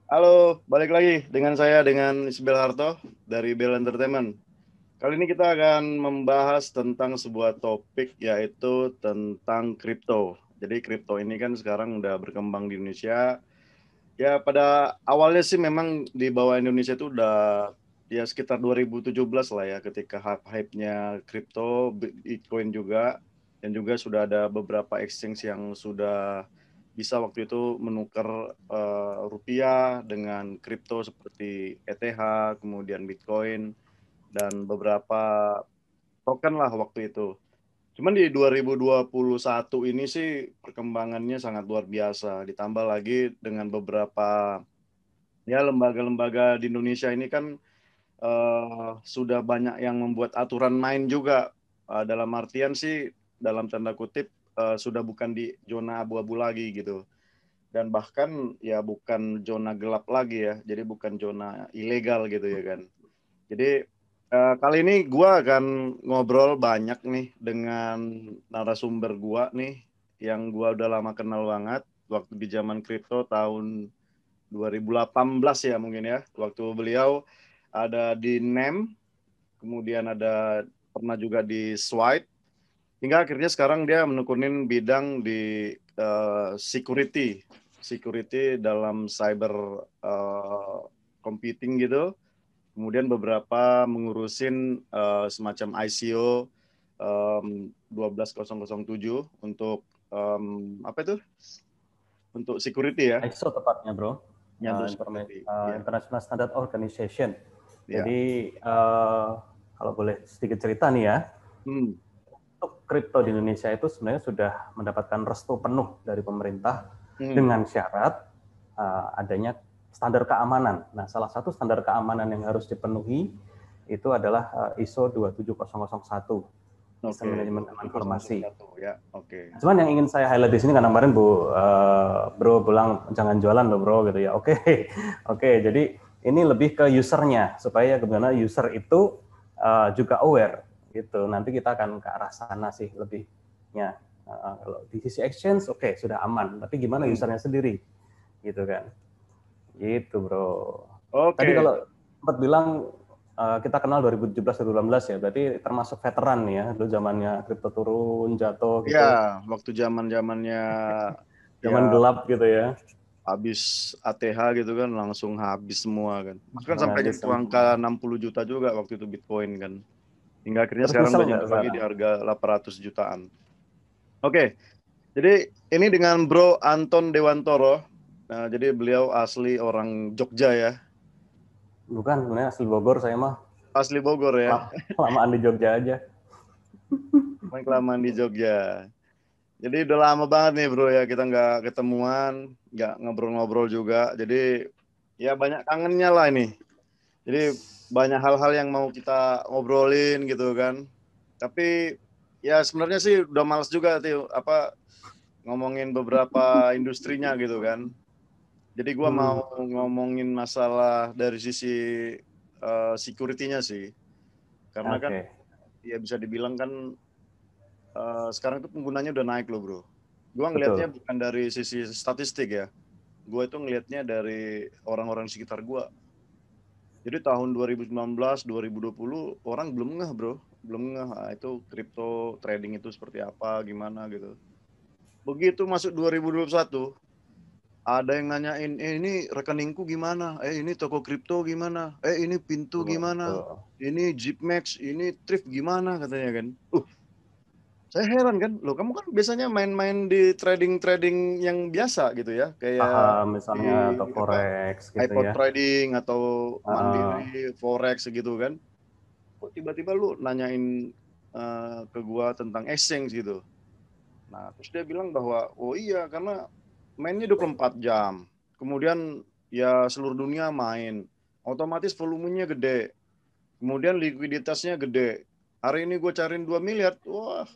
Halo, balik lagi dengan Isbel Harto dari Bell Entertainment. Kali ini kita akan membahas tentang sebuah topik yaitu tentang kripto. Jadi kripto ini kan sekarang udah berkembang di Indonesia. Ya pada awalnya sih memang di bawah Indonesia itu udah ya sekitar 2017 lah ya ketika hype-nya kripto, Bitcoin juga, dan juga sudah ada beberapa exchange yang sudah bisa waktu itu menukar rupiah dengan kripto seperti ETH, kemudian Bitcoin, dan beberapa token lah waktu itu. Cuman di 2021 ini sih perkembangannya sangat luar biasa. Ditambah lagi dengan beberapa ya lembaga-lembaga di Indonesia ini kan sudah banyak yang membuat aturan main juga. Dalam artian sih dalam tanda kutip sudah bukan di zona abu-abu lagi gitu. Dan bahkan ya bukan zona gelap lagi ya. Jadi bukan zona ilegal gitu ya kan. Jadi kali ini gue akan ngobrol banyak nih dengan narasumber gue nih yang gue udah lama kenal banget waktu di zaman kripto tahun 2018 ya mungkin ya. Waktu beliau ada di NEM, kemudian ada pernah juga di Swipe, hingga akhirnya sekarang dia menekunin bidang di security, security dalam cyber computing gitu. Kemudian beberapa mengurusin semacam ICO 12007 untuk apa itu? Untuk security ya, ISO tepatnya bro, ya untuk security. Ya, International Standard Organization. ya. Jadi kalau boleh sedikit cerita nih ya, Hmm. untuk kripto di Indonesia itu sebenarnya sudah mendapatkan restu penuh dari pemerintah Hmm. dengan syarat adanya standar keamanan. Nah, salah satu standar keamanan yang harus dipenuhi itu adalah ISO 27001, Oke, Sistem Manajemen Informasi. 27001 ya. Oke. Cuman yang ingin saya highlight di sini karena kemarin Bro bilang jangan jualan loh Bro gitu ya. Oke, oke. Jadi ini lebih ke usernya supaya gimana user itu juga aware gitu. Nanti kita akan ke arah sana sih lebihnya. Kalau di sisi exchange oke, sudah aman. Tapi gimana Hmm. usernya sendiri gitu kan? Gitu Bro. Tadi Oke. kalau sempat bilang kita kenal 2017-2018 ya, berarti termasuk veteran nih ya, dulu zamannya kripto turun, jatuh Ya, gitu. waktu zaman-zamannya Zaman ya gelap gitu ya. habis ATH gitu kan langsung habis semua kan. Bahkan Bang sampai Agis nyentuh angka semua. 60 juta juga waktu itu Bitcoin kan. Hingga akhirnya Terus sekarang nyesel udah nggak nyentuh lagi di sekarang? harga 800 jutaan. Oke, jadi ini dengan Bro Anton Dewantoro. Nah, jadi beliau asli orang Jogja ya. Bukan, sebenarnya asli Bogor saya mah. Asli Bogor ya. Lamaan di Jogja aja. Main kelamaan di Jogja. Jadi udah lama banget nih bro ya kita nggak ketemuan, nggak ngobrol-ngobrol juga. Jadi ya banyak kangennya lah ini. Jadi banyak hal-hal yang mau kita ngobrolin gitu kan. Tapi ya sebenarnya sih udah males juga tuh apa ngomongin beberapa industrinya gitu kan. Jadi gua Hmm, mau ngomongin masalah dari sisi security-nya sih. Karena kan Oke, ya bisa dibilang kan sekarang itu penggunanya udah naik loh bro. Gua ngelihatnya betul. bukan dari sisi statistik ya. Gue itu ngelihatnya dari orang-orang di sekitar gue. Jadi tahun 2019, 2020 orang belum ngeh bro. Belum ngeh itu crypto trading itu seperti apa, gimana gitu. Begitu masuk 2021, ada yang nanyain, ini rekeningku gimana? Ini toko kripto gimana? Ini pintu Betul, gimana? betul. Ini Zipmax, ini Thrift gimana katanya kan. Saya heran kan, loh kamu kan biasanya main-main di trading-trading yang biasa gitu ya, kayak Saham di misalnya atau apa forex gitu iPod ya. trading atau Uh, Mandiri, Forex gitu kan. Kok tiba-tiba lu nanyain ke gua tentang exchange gitu. Nah, terus dia bilang bahwa oh iya karena mainnya 24 jam. Kemudian ya seluruh dunia main. Otomatis volumenya gede. Kemudian likuiditasnya gede. Hari ini gue cariin 2 miliar. Wah,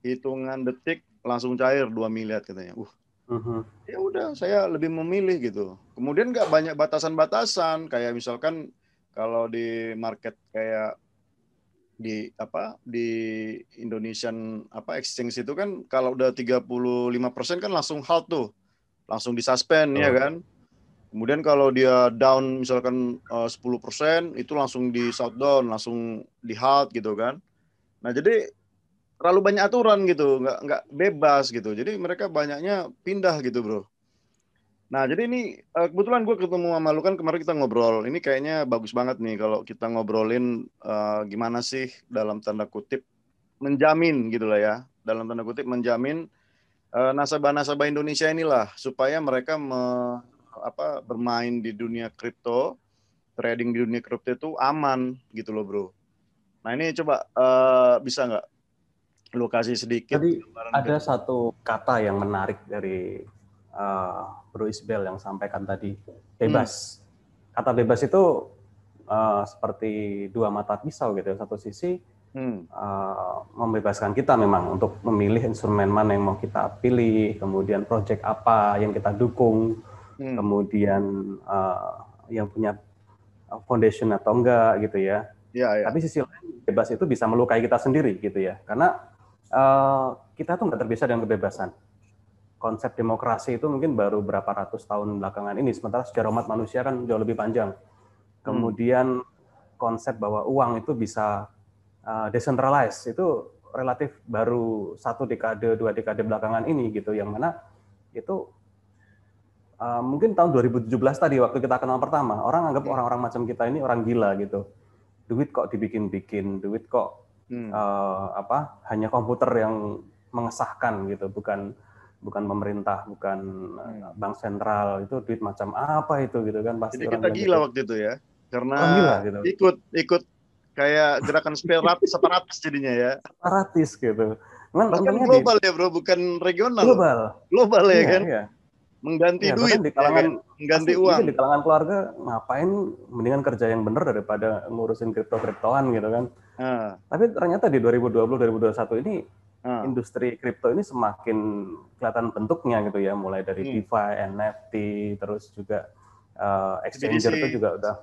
hitungan detik langsung cair 2 miliar katanya. mhm. Ya udah saya lebih memilih gitu. Kemudian nggak banyak batasan-batasan kayak misalkan kalau di market kayak di Indonesian exchange itu kan kalau udah 35% kan langsung halt tuh. Langsung disuspend ya Betul. kan. Kemudian kalau dia down misalkan 10%, itu langsung di shutdown, langsung di halt gitu kan. Nah, jadi terlalu banyak aturan gitu, nggak bebas gitu. Jadi mereka banyaknya pindah gitu, bro. Nah, jadi ini kebetulan gue ketemu sama lu kan kemarin kita ngobrol. Ini kayaknya bagus banget nih kalau kita ngobrolin gimana sih dalam tanda kutip menjamin gitu lah ya. Dalam tanda kutip menjamin nasabah-nasabah Indonesia inilah supaya mereka bermain di dunia kripto, trading di dunia kripto itu aman gitu loh, bro. Nah, ini coba bisa nggak lu kasih sedikit Tadi gambaran ke ada kita? satu kata yang menarik dari Bro Isbel yang sampaikan tadi, Hmm. bebas. Kata bebas itu seperti dua mata pisau gitu. Satu sisi Hmm. membebaskan kita memang untuk memilih instrumen mana yang mau kita pilih, kemudian project apa yang kita dukung, Hmm. kemudian yang punya foundation atau enggak gitu ya. Ya, ya. Tapi sisi lain bebas itu bisa melukai kita sendiri gitu ya, karena kita tuh nggak terbiasa dengan kebebasan. Konsep demokrasi itu mungkin baru berapa ratus tahun belakangan ini, sementara sejarah umat manusia kan jauh lebih panjang. Hmm. Kemudian konsep bahwa uang itu bisa decentralized itu relatif baru satu dekade, dua dekade belakangan ini gitu, yang mana itu mungkin tahun 2017 tadi waktu kita kenal pertama, orang anggap Hmm. orang-orang macam kita ini orang gila gitu. Duit kok dibikin-bikin, duit kok Hmm. hanya komputer yang mengesahkan gitu, bukan pemerintah, bukan Hmm. bank sentral, itu duit macam apa itu gitu kan, pasti Jadi orang kita bilang gila gitu. waktu itu ya, Orang karena gila gitu. ikut kayak gerakan separatis jadinya ya. Separatis gitu. Cuman Bahkan untungnya di global ya bro, bukan regional. global. Global ya Iya, kan, iya. mengganti Iya, duit bahkan di ya kan, kalangan mengganti pasti uang. mungkin di kalangan keluarga ngapain mendingan kerja yang bener daripada ngurusin kripto-kriptoan gitu kan. Nah, Tapi ternyata di 2020 2021 ini nah. industri kripto ini semakin kelihatan bentuknya gitu ya, mulai dari Hmm. DeFi, NFT, terus juga CBDC exchanger itu juga udah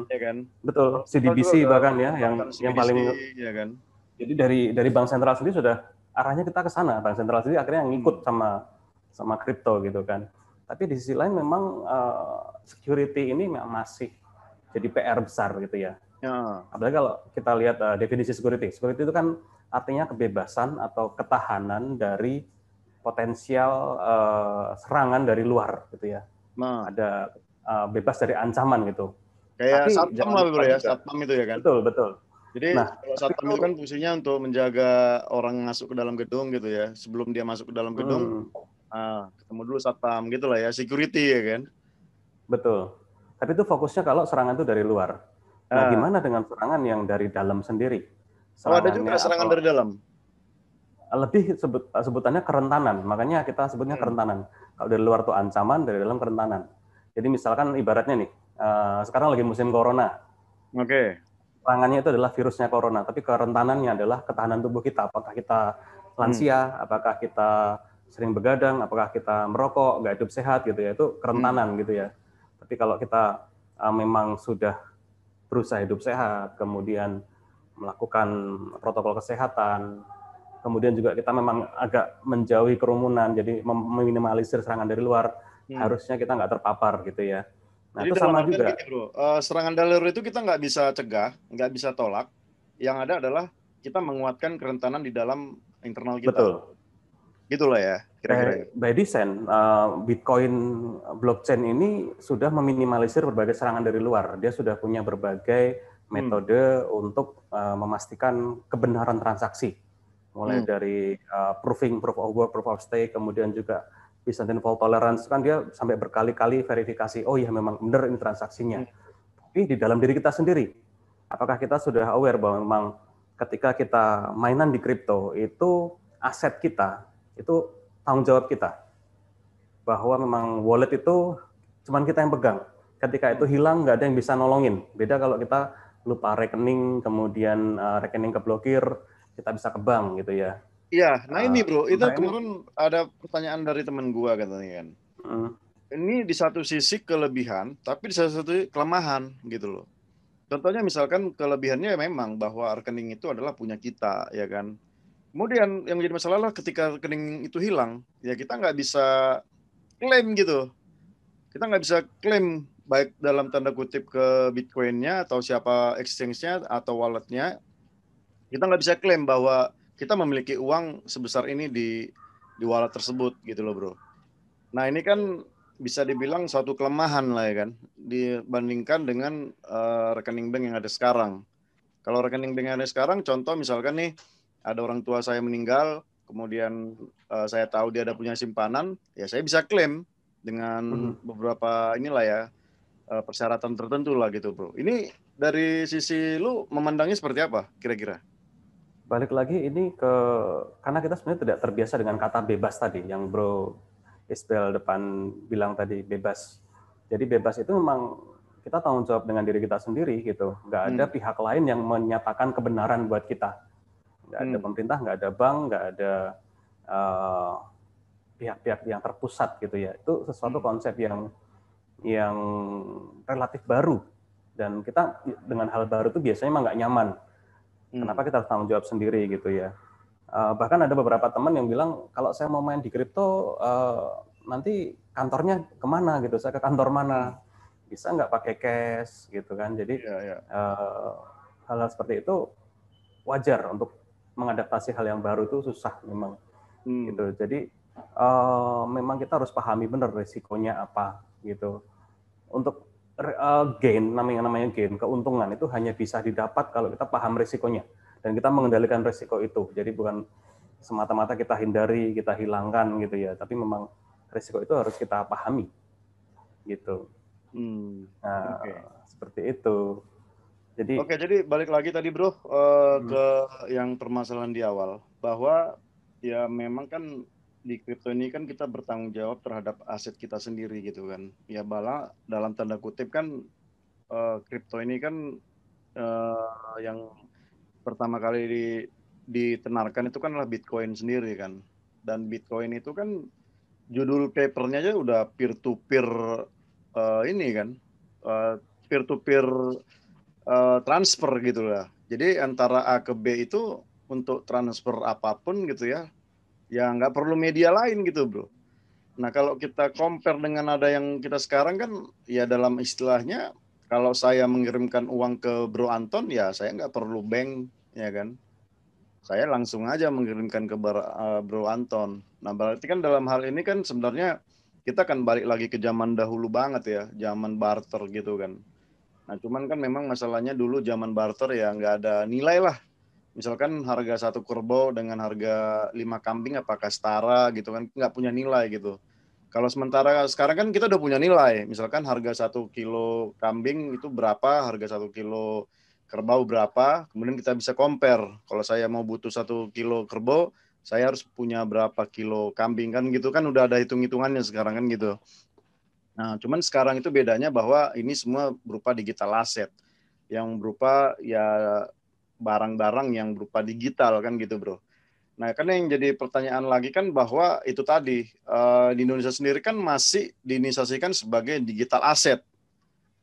ya kan. betul, Kalau kita juga CDBC udah bahkan ya mengembangkan yang CBDC paling. ya kan. Jadi dari bank sentral sendiri sudah arahnya kita ke sana. Bank sentral sendiri akhirnya ngikut Hmm. sama kripto gitu kan. Tapi di sisi lain memang security ini masih jadi PR besar gitu ya. Ya. Apalagi kalau kita lihat definisi security. Security itu kan artinya kebebasan atau ketahanan dari potensial serangan dari luar gitu ya. Nah, Ada bebas dari ancaman gitu. kayak Tapi satpam jangan lah lupa bro ya, juga. satpam itu ya kan. Betul, betul. Jadi Nah, kalau tapi satpam itu itu kan fungsinya untuk menjaga orang masuk ke dalam gedung gitu ya. Sebelum dia masuk ke dalam gedung, ketemu dulu satpam gitu lah ya, security ya kan. betul. Tapi itu fokusnya kalau serangan itu dari luar. Nah, Ah. gimana dengan serangan yang dari dalam sendiri? Oh ada juga Serangannya serangan atau dari dalam. lebih sebutannya kerentanan. Makanya kita sebutnya Hmm. kerentanan. Kalau dari luar tuh ancaman, dari dalam kerentanan. Jadi misalkan ibaratnya nih, sekarang lagi musim corona. Oke. Serangannya itu adalah virusnya corona, tapi kerentanannya adalah ketahanan tubuh kita. Apakah kita Hmm. lansia, apakah kita sering begadang, apakah kita merokok, nggak hidup sehat gitu ya, itu Hmm. kerentanan gitu ya. Tapi kalau kita memang sudah berusaha hidup sehat, kemudian melakukan protokol kesehatan, kemudian juga kita memang agak menjauhi kerumunan, jadi meminimalisir serangan dari luar, Hmm. harusnya kita nggak terpapar gitu ya. Nah Jadi itu dalam sama artian juga, gini bro, serangan dalam itu kita nggak bisa cegah, nggak bisa tolak. Yang ada adalah kita menguatkan kerentanan di dalam internal kita. betul. Gitulah ya, kira-kira ya. By design, Bitcoin blockchain ini sudah meminimalisir berbagai serangan dari luar. Dia sudah punya berbagai Hmm. metode untuk memastikan kebenaran transaksi, mulai Hmm. dari proofing, proof of work, proof of stake, kemudian juga Byzantine fault tolerance, kan dia sampai berkali-kali verifikasi, oh ya memang benar ini transaksinya. Hmm. Tapi di dalam diri kita sendiri, apakah kita sudah aware bahwa memang ketika kita mainan di kripto itu aset kita, itu tanggung jawab kita, bahwa memang wallet itu cuman kita yang pegang. Ketika itu hilang, nggak ada yang bisa nolongin. Beda kalau kita lupa rekening, kemudian rekening keblokir, kita bisa ke bank gitu ya. Iya, nah ini bro, itu Sementara ini, kemarin ada pertanyaan dari teman gua katanya kan. Ini di satu sisi kelebihan, tapi di satu sisi kelemahan gitu loh. Contohnya misalkan kelebihannya memang bahwa rekening itu adalah punya kita, ya kan. Kemudian yang menjadi masalah lah ketika rekening itu hilang, ya kita nggak bisa klaim gitu. kita nggak bisa klaim baik dalam tanda kutip ke Bitcoin-nya atau siapa exchange-nya atau wallet-nya, kita nggak bisa klaim bahwa kita memiliki uang sebesar ini di wallet tersebut gitu loh bro. Nah ini kan bisa dibilang suatu kelemahan lah ya kan, dibandingkan dengan rekening bank yang ada sekarang. Kalau rekening bank yang ada sekarang, contoh misalkan nih, ada orang tua saya meninggal, kemudian saya tahu dia ada punya simpanan, ya saya bisa klaim dengan beberapa inilah ya, persyaratan tertentu lah gitu bro. Ini dari sisi lu memandangnya seperti apa kira-kira? Balik lagi ini karena kita sebenarnya tidak terbiasa dengan kata bebas tadi, yang Bro Isbel depan bilang tadi, bebas. Jadi bebas itu memang kita tanggung jawab dengan diri kita sendiri gitu. Nggak ada pihak lain yang menyatakan kebenaran buat kita. Nggak ada pemerintah, nggak ada bank, nggak ada pihak-pihak yang terpusat gitu ya. Itu sesuatu konsep yang relatif baru. Dan kita dengan hal baru itu biasanya emang nggak nyaman. Kenapa kita harus tanggung jawab sendiri gitu ya. Bahkan ada beberapa teman yang bilang, kalau saya mau main di kripto, nanti kantornya kemana gitu, saya ke kantor mana, bisa nggak pakai cash gitu kan. Jadi hal-hal seperti itu wajar untuk mengadaptasi hal yang baru itu susah memang gitu. Jadi memang kita harus pahami benar risikonya apa gitu. Untuk gain, namanya gain, keuntungan itu hanya bisa didapat kalau kita paham risikonya dan kita mengendalikan risiko itu. Jadi bukan semata-mata kita hindari, kita hilangkan gitu ya, tapi memang risiko itu harus kita pahami gitu. Nah, seperti itu. Jadi balik lagi tadi bro ke yang permasalahan di awal, bahwa ya memang kan di kripto ini kan kita bertanggung jawab terhadap aset kita sendiri gitu kan. Ya bala dalam tanda kutip kan kripto ini kan yang pertama kali ditenarkan itu kan adalah Bitcoin sendiri kan. Dan Bitcoin itu kan judul papernya aja udah peer to peer ini kan, peer to peer transfer gitu lah. Jadi antara A ke B itu untuk transfer apapun gitu ya, ya nggak perlu media lain gitu bro. Nah kalau kita compare dengan ada yang kita sekarang kan, ya dalam istilahnya kalau saya mengirimkan uang ke Bro Anton ya saya nggak perlu bank ya kan. Saya langsung aja mengirimkan ke Bro Anton. Nah berarti kan dalam hal ini kan sebenarnya kita kan balik lagi ke zaman dahulu banget ya, zaman barter gitu kan. Nah cuman kan memang masalahnya dulu zaman barter ya nggak ada nilai lah. Misalkan harga satu kerbau dengan harga 5 kambing apakah setara gitu kan, nggak punya nilai gitu. Kalau sementara sekarang kan kita udah punya nilai. Misalkan harga 1 kilo kambing itu berapa, harga 1 kilo kerbau berapa, kemudian kita bisa compare. Kalau saya mau butuh 1 kilo kerbau, saya harus punya berapa kilo kambing kan gitu kan, udah ada hitung-hitungannya sekarang kan gitu. Nah, cuman sekarang itu bedanya bahwa ini semua berupa digital asset yang berupa ya barang-barang yang berupa digital kan gitu, Bro. Nah, karena yang jadi pertanyaan lagi kan bahwa itu tadi di Indonesia sendiri kan masih diinisiasikan sebagai digital asset.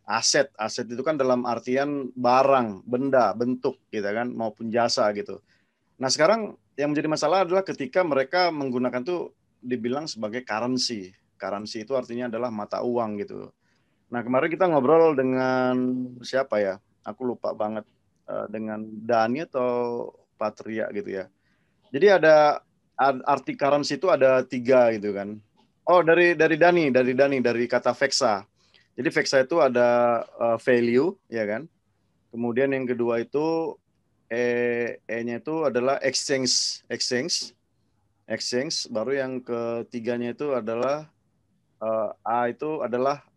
Aset itu kan dalam artian barang, benda, bentuk gitu kan maupun jasa gitu. Nah, sekarang yang menjadi masalah adalah ketika mereka menggunakan tuh dibilang sebagai currency. Currency itu artinya adalah mata uang gitu. Nah, kemarin kita ngobrol dengan siapa ya? Aku lupa banget, dengan Dani atau Patria gitu ya. Jadi ada arti currency itu ada 3 gitu kan. Oh, dari Dani dari kata vexa. Jadi vexa itu ada value ya kan. Kemudian yang kedua itu E-nya itu adalah exchange. Baru yang ketiganya itu adalah A itu adalah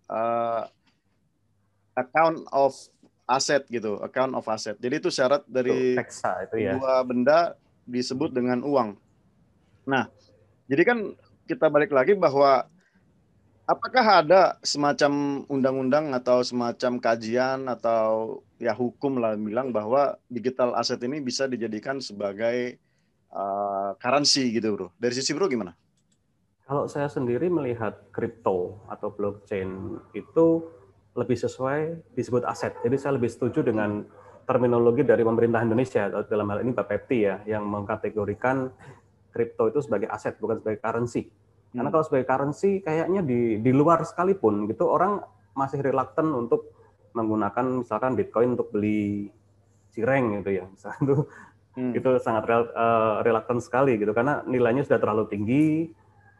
account of asset gitu, account of asset. Jadi itu syarat dari Peksa itu ya. dua benda disebut dengan uang. Nah, jadi kan kita balik lagi bahwa apakah ada semacam undang-undang atau semacam kajian atau ya hukum lah bilang bahwa digital asset ini bisa dijadikan sebagai currency gitu bro. Dari sisi bro gimana? Kalau saya sendiri melihat kripto atau blockchain itu lebih sesuai disebut aset. Jadi saya lebih setuju dengan terminologi dari pemerintah Indonesia, atau dalam hal ini Bapepti ya, yang mengkategorikan kripto itu sebagai aset, bukan sebagai currency. Karena kalau sebagai currency kayaknya di luar sekalipun gitu orang masih reluctant untuk menggunakan misalkan Bitcoin untuk beli cireng gitu ya. Misalkan itu sangat reluctant sekali gitu karena nilainya sudah terlalu tinggi,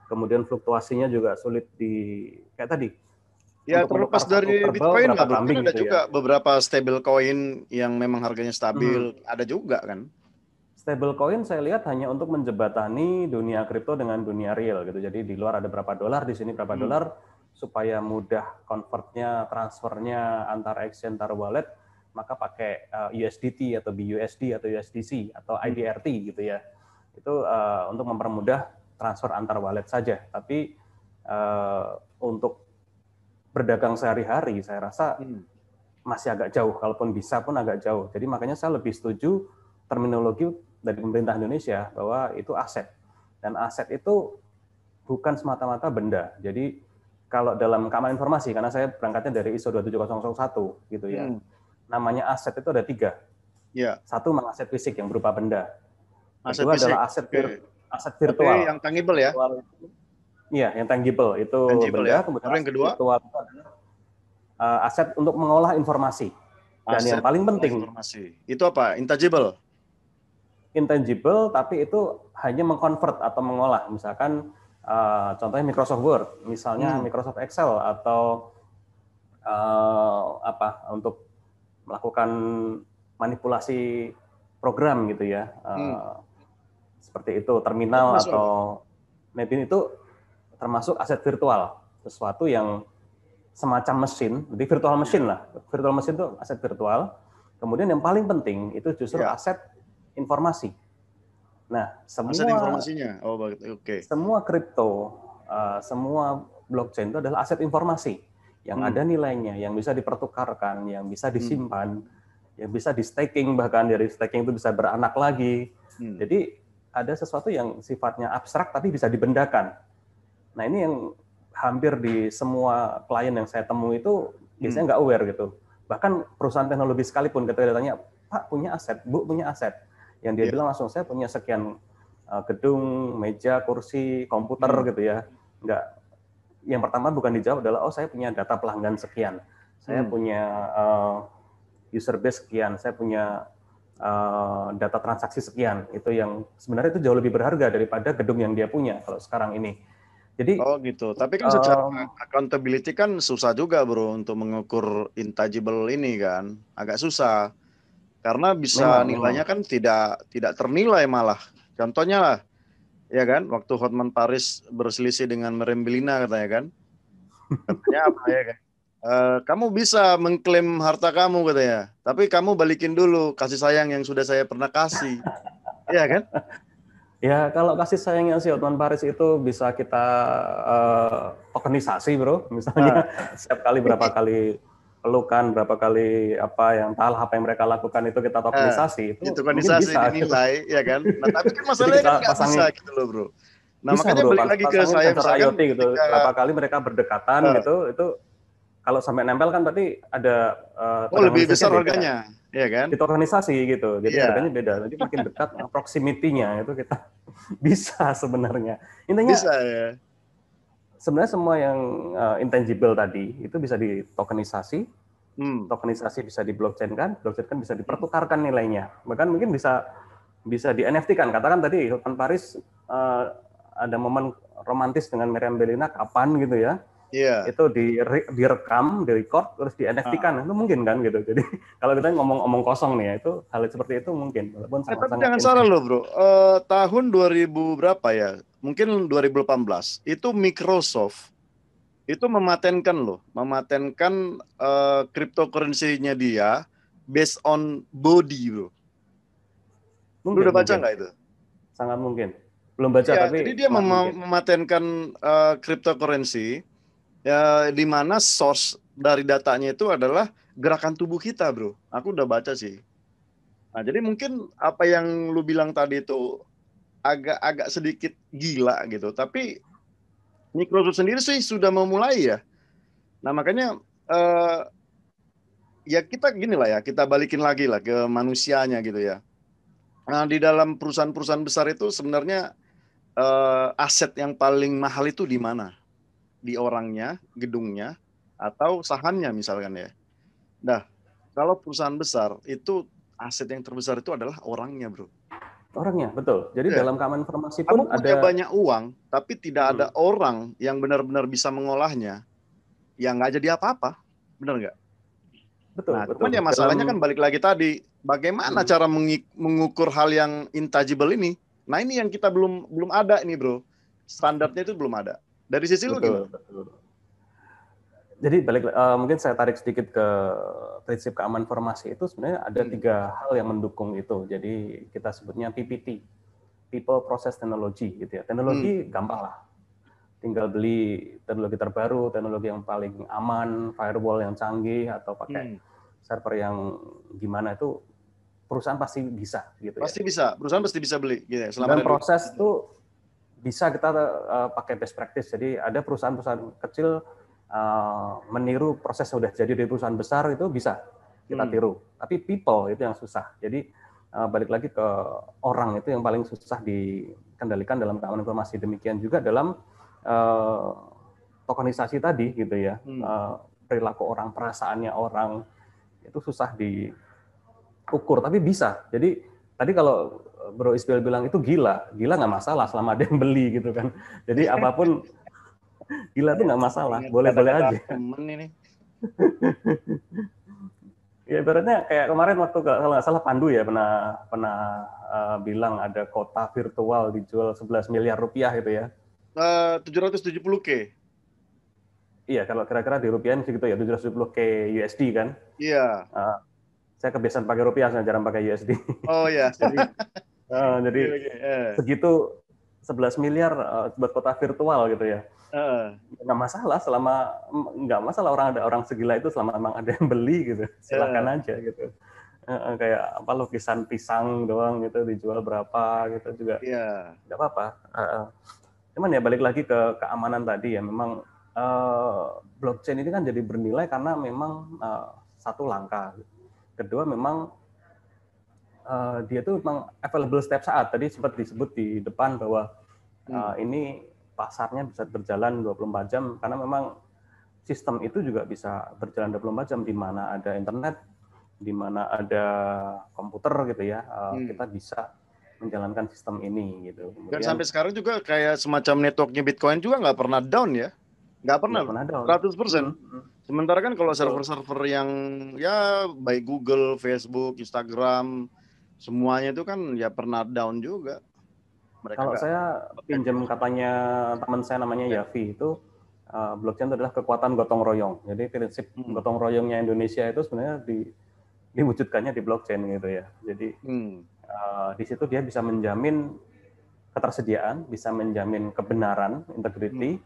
kemudian fluktuasinya juga sulit kayak tadi. Ya Untuk terlepas menukar satu dari kerbau Bitcoin lah berapa bro, kan kambing ada gitu ya. juga beberapa stable coin yang memang harganya stabil, ada juga kan. Stablecoin saya lihat hanya untuk menjembatani dunia kripto dengan dunia real gitu. Jadi di luar ada berapa dolar, di sini berapa dolar, supaya mudah convertnya, transfernya antara exchange antar wallet, maka pakai USDT atau BUSD atau USDC atau IDRT gitu ya. Itu untuk mempermudah transfer antar wallet saja. Tapi untuk berdagang sehari-hari, saya rasa masih agak jauh. Kalaupun bisa pun agak jauh. Jadi makanya saya lebih setuju terminologi dari pemerintah Indonesia bahwa itu aset. Dan aset itu bukan semata-mata benda. Jadi kalau dalam keamanan informasi, karena saya berangkatnya dari ISO 27001 gitu ya, namanya aset itu ada 3. Satu memang aset fisik yang berupa benda. Aset Kedua fisik. adalah aset virtual. Yang tangible ya? Iya, yang tangible itu tangible benda. Ya? Kemudian Lalu yang kedua? virtual itu adalah aset untuk mengolah informasi. Dan aset yang paling penting, informasi. Itu apa? Intangible? Intangible, tapi itu hanya mengkonvert atau mengolah. Misalkan contohnya Microsoft Word, misalnya Microsoft Excel atau untuk melakukan manipulasi program gitu ya, seperti itu terminal atau maybe itu termasuk aset virtual, sesuatu yang semacam mesin, jadi virtual machine lah, virtual machine itu aset virtual. Kemudian yang paling penting itu justru aset informasi. Nah, aset informasinya. Semua kripto, semua blockchain itu adalah aset informasi yang ada nilainya, yang bisa dipertukarkan, yang bisa disimpan, yang bisa di staking, bahkan dari staking itu bisa beranak lagi. Jadi ada sesuatu yang sifatnya abstrak tapi bisa dibendakan. Nah ini yang hampir di semua klien yang saya temui itu biasanya nggak aware gitu. Bahkan perusahaan teknologi sekalipun ketika ditanya, Pak punya aset, Bu punya aset, yang dia bilang langsung saya punya sekian gedung, meja, kursi, komputer gitu ya. Nggak, yang pertama bukan dijawab adalah saya punya data pelanggan sekian, saya punya user base sekian, saya punya data transaksi sekian. Itu yang sebenarnya itu jauh lebih berharga daripada gedung yang dia punya kalau sekarang ini. Jadi gitu. Tapi kan secara accountability kan susah juga bro untuk mengukur intangible ini kan, agak susah karena bisa nilainya kan tidak ternilai malah. Contohnya lah, ya kan, waktu Hotman Paris berselisih dengan Meriam Bellina katanya kan, apa ya kan? Kamu bisa mengklaim harta kamu katanya, tapi kamu balikin dulu kasih sayang yang sudah saya pernah kasih, ya kan? Ya kalau kasih sayangnya si Hotman Paris itu bisa kita tokenisasi bro, misalnya setiap kali berapa kali pelukan, berapa kali apa yang mereka lakukan itu kita tokenisasi, itu mungkin bisa dinilai, gitu. Ya kan? Nah tapi kan masalahnya kan nggak bisa gitu loh bro. Nah bisa, makanya bro, balik lagi ke saya misalkan IoT gitu, berapa kali mereka berdekatan gitu, itu kalau sampai nempel kan berarti ada lebih besar harganya, ya kan? Ditokenisasi gitu, jadi harganya beda. Jadi makin dekat proximity-nya itu kita bisa sebenarnya. Intinya bisa ya. Sebenarnya semua yang intangible tadi itu bisa ditokenisasi, tokenisasi bisa di blockchain kan bisa dipertukarkan nilainya. Bahkan mungkin bisa di NFT kan. Katakan tadi Hotman Paris ada momen romantis dengan Meriam Bellina kapan gitu ya. Itu direkam, direcord, terus di NFT kan, itu mungkin kan gitu. Jadi kalau kita ngomong kosong nih ya, itu hal seperti itu mungkin. Walaupun tapi jangan salah loh bro, tahun 2000 berapa ya, mungkin 2018, itu Microsoft itu mematenkan cryptocurrency-nya dia based on body bro. Lu udah baca nggak itu? Sangat mungkin. Belum baca tapi jadi dia mematenkan cryptocurrency ya, di mana source dari datanya itu adalah gerakan tubuh kita, bro. Aku udah baca sih. Nah, jadi mungkin apa yang lu bilang tadi itu agak sedikit gila gitu, tapi Microsoft sendiri sih sudah memulai ya. Nah, makanya ya kita gini lah ya, kita balikin lagi lah ke manusianya gitu ya. Nah, di dalam perusahaan-perusahaan besar itu sebenarnya aset yang paling mahal itu di mana? Di orangnya, gedungnya, atau sahamnya misalkan ya. Nah, kalau perusahaan besar itu aset yang terbesar itu adalah orangnya, bro. Orangnya, betul. Jadi Ya. dalam keamanan informasi Kamu pun punya ada banyak uang, tapi tidak ada orang yang benar-benar bisa mengolahnya, ya nggak jadi apa-apa, benar nggak? betul, Nah, cuman betul. ya masalahnya kan Dalam balik lagi tadi, bagaimana cara mengukur hal yang intangible ini? Nah, ini yang kita belum ada ini, bro. Standarnya itu belum ada. Dari sisi lu betul, gimana? betul. Jadi balik mungkin saya tarik sedikit ke prinsip keamanan informasi itu sebenarnya ada 3 hal yang mendukung itu. Jadi kita sebutnya PPT, People Process Technology gitu ya. Teknologi gampang lah. Tinggal beli teknologi terbaru, teknologi yang paling aman, firewall yang canggih atau pakai server yang gimana itu perusahaan pasti bisa gitu ya. Pasti bisa, perusahaan pasti bisa beli gitu ya, selama Dan ada duit. proses itu bisa kita pakai best practice. Jadi ada perusahaan-perusahaan kecil meniru proses yang sudah jadi di perusahaan besar itu bisa kita tiru. Tapi people itu yang susah. Jadi balik lagi ke orang itu yang paling susah dikendalikan dalam keamanan informasi. Demikian juga dalam tokenisasi tadi gitu ya. Perilaku orang, perasaannya orang itu susah diukur, tapi bisa. Jadi tadi kalau Bro Isbel bilang itu gila nggak masalah selama ada yang beli gitu kan. Jadi apapun gila itu nggak masalah, boleh-boleh aja. Temen ini. Ya ibaratnya kayak kemarin waktu kalau nggak salah Pandu ya pernah bilang ada kota virtual dijual 11 miliar rupiah gitu ya. 770K. Iya, kalau kira-kira di rupiah segitu ya, 770K USD kan. Iya. Saya kebiasaan pakai rupiah, saya jarang pakai USD. Oh ya. Jadi segitu 11 miliar buat kota virtual gitu ya. Nggak masalah nggak masalah ada orang segila itu selama memang ada yang beli gitu, silakan aja gitu. Kayak apa lukisan pisang doang gitu dijual berapa gitu juga nggak apa-apa. Cuman ya balik lagi ke keamanan tadi ya, memang blockchain ini kan jadi bernilai karena memang satu langkah. Kedua memang dia tuh memang available setiap saat. Tadi sempat disebut di depan bahwa ini pasarnya bisa berjalan 24 jam karena memang sistem itu juga bisa berjalan 24 jam di mana ada internet, di mana ada komputer gitu ya. Kita bisa menjalankan sistem ini gitu. Dan sampai sekarang juga kayak semacam networknya Bitcoin juga nggak pernah down ya. Nggak pernah down. 100%. Sementara kan kalau server-server yang ya baik Google, Facebook, Instagram, semuanya itu kan ya pernah down juga. Kalau saya pinjam katanya teman saya namanya Yavi itu blockchain itu adalah kekuatan gotong royong. Jadi prinsip gotong royongnya Indonesia itu sebenarnya diwujudkannya di blockchain gitu ya. Jadi di situ dia bisa menjamin ketersediaan, bisa menjamin kebenaran, integrity.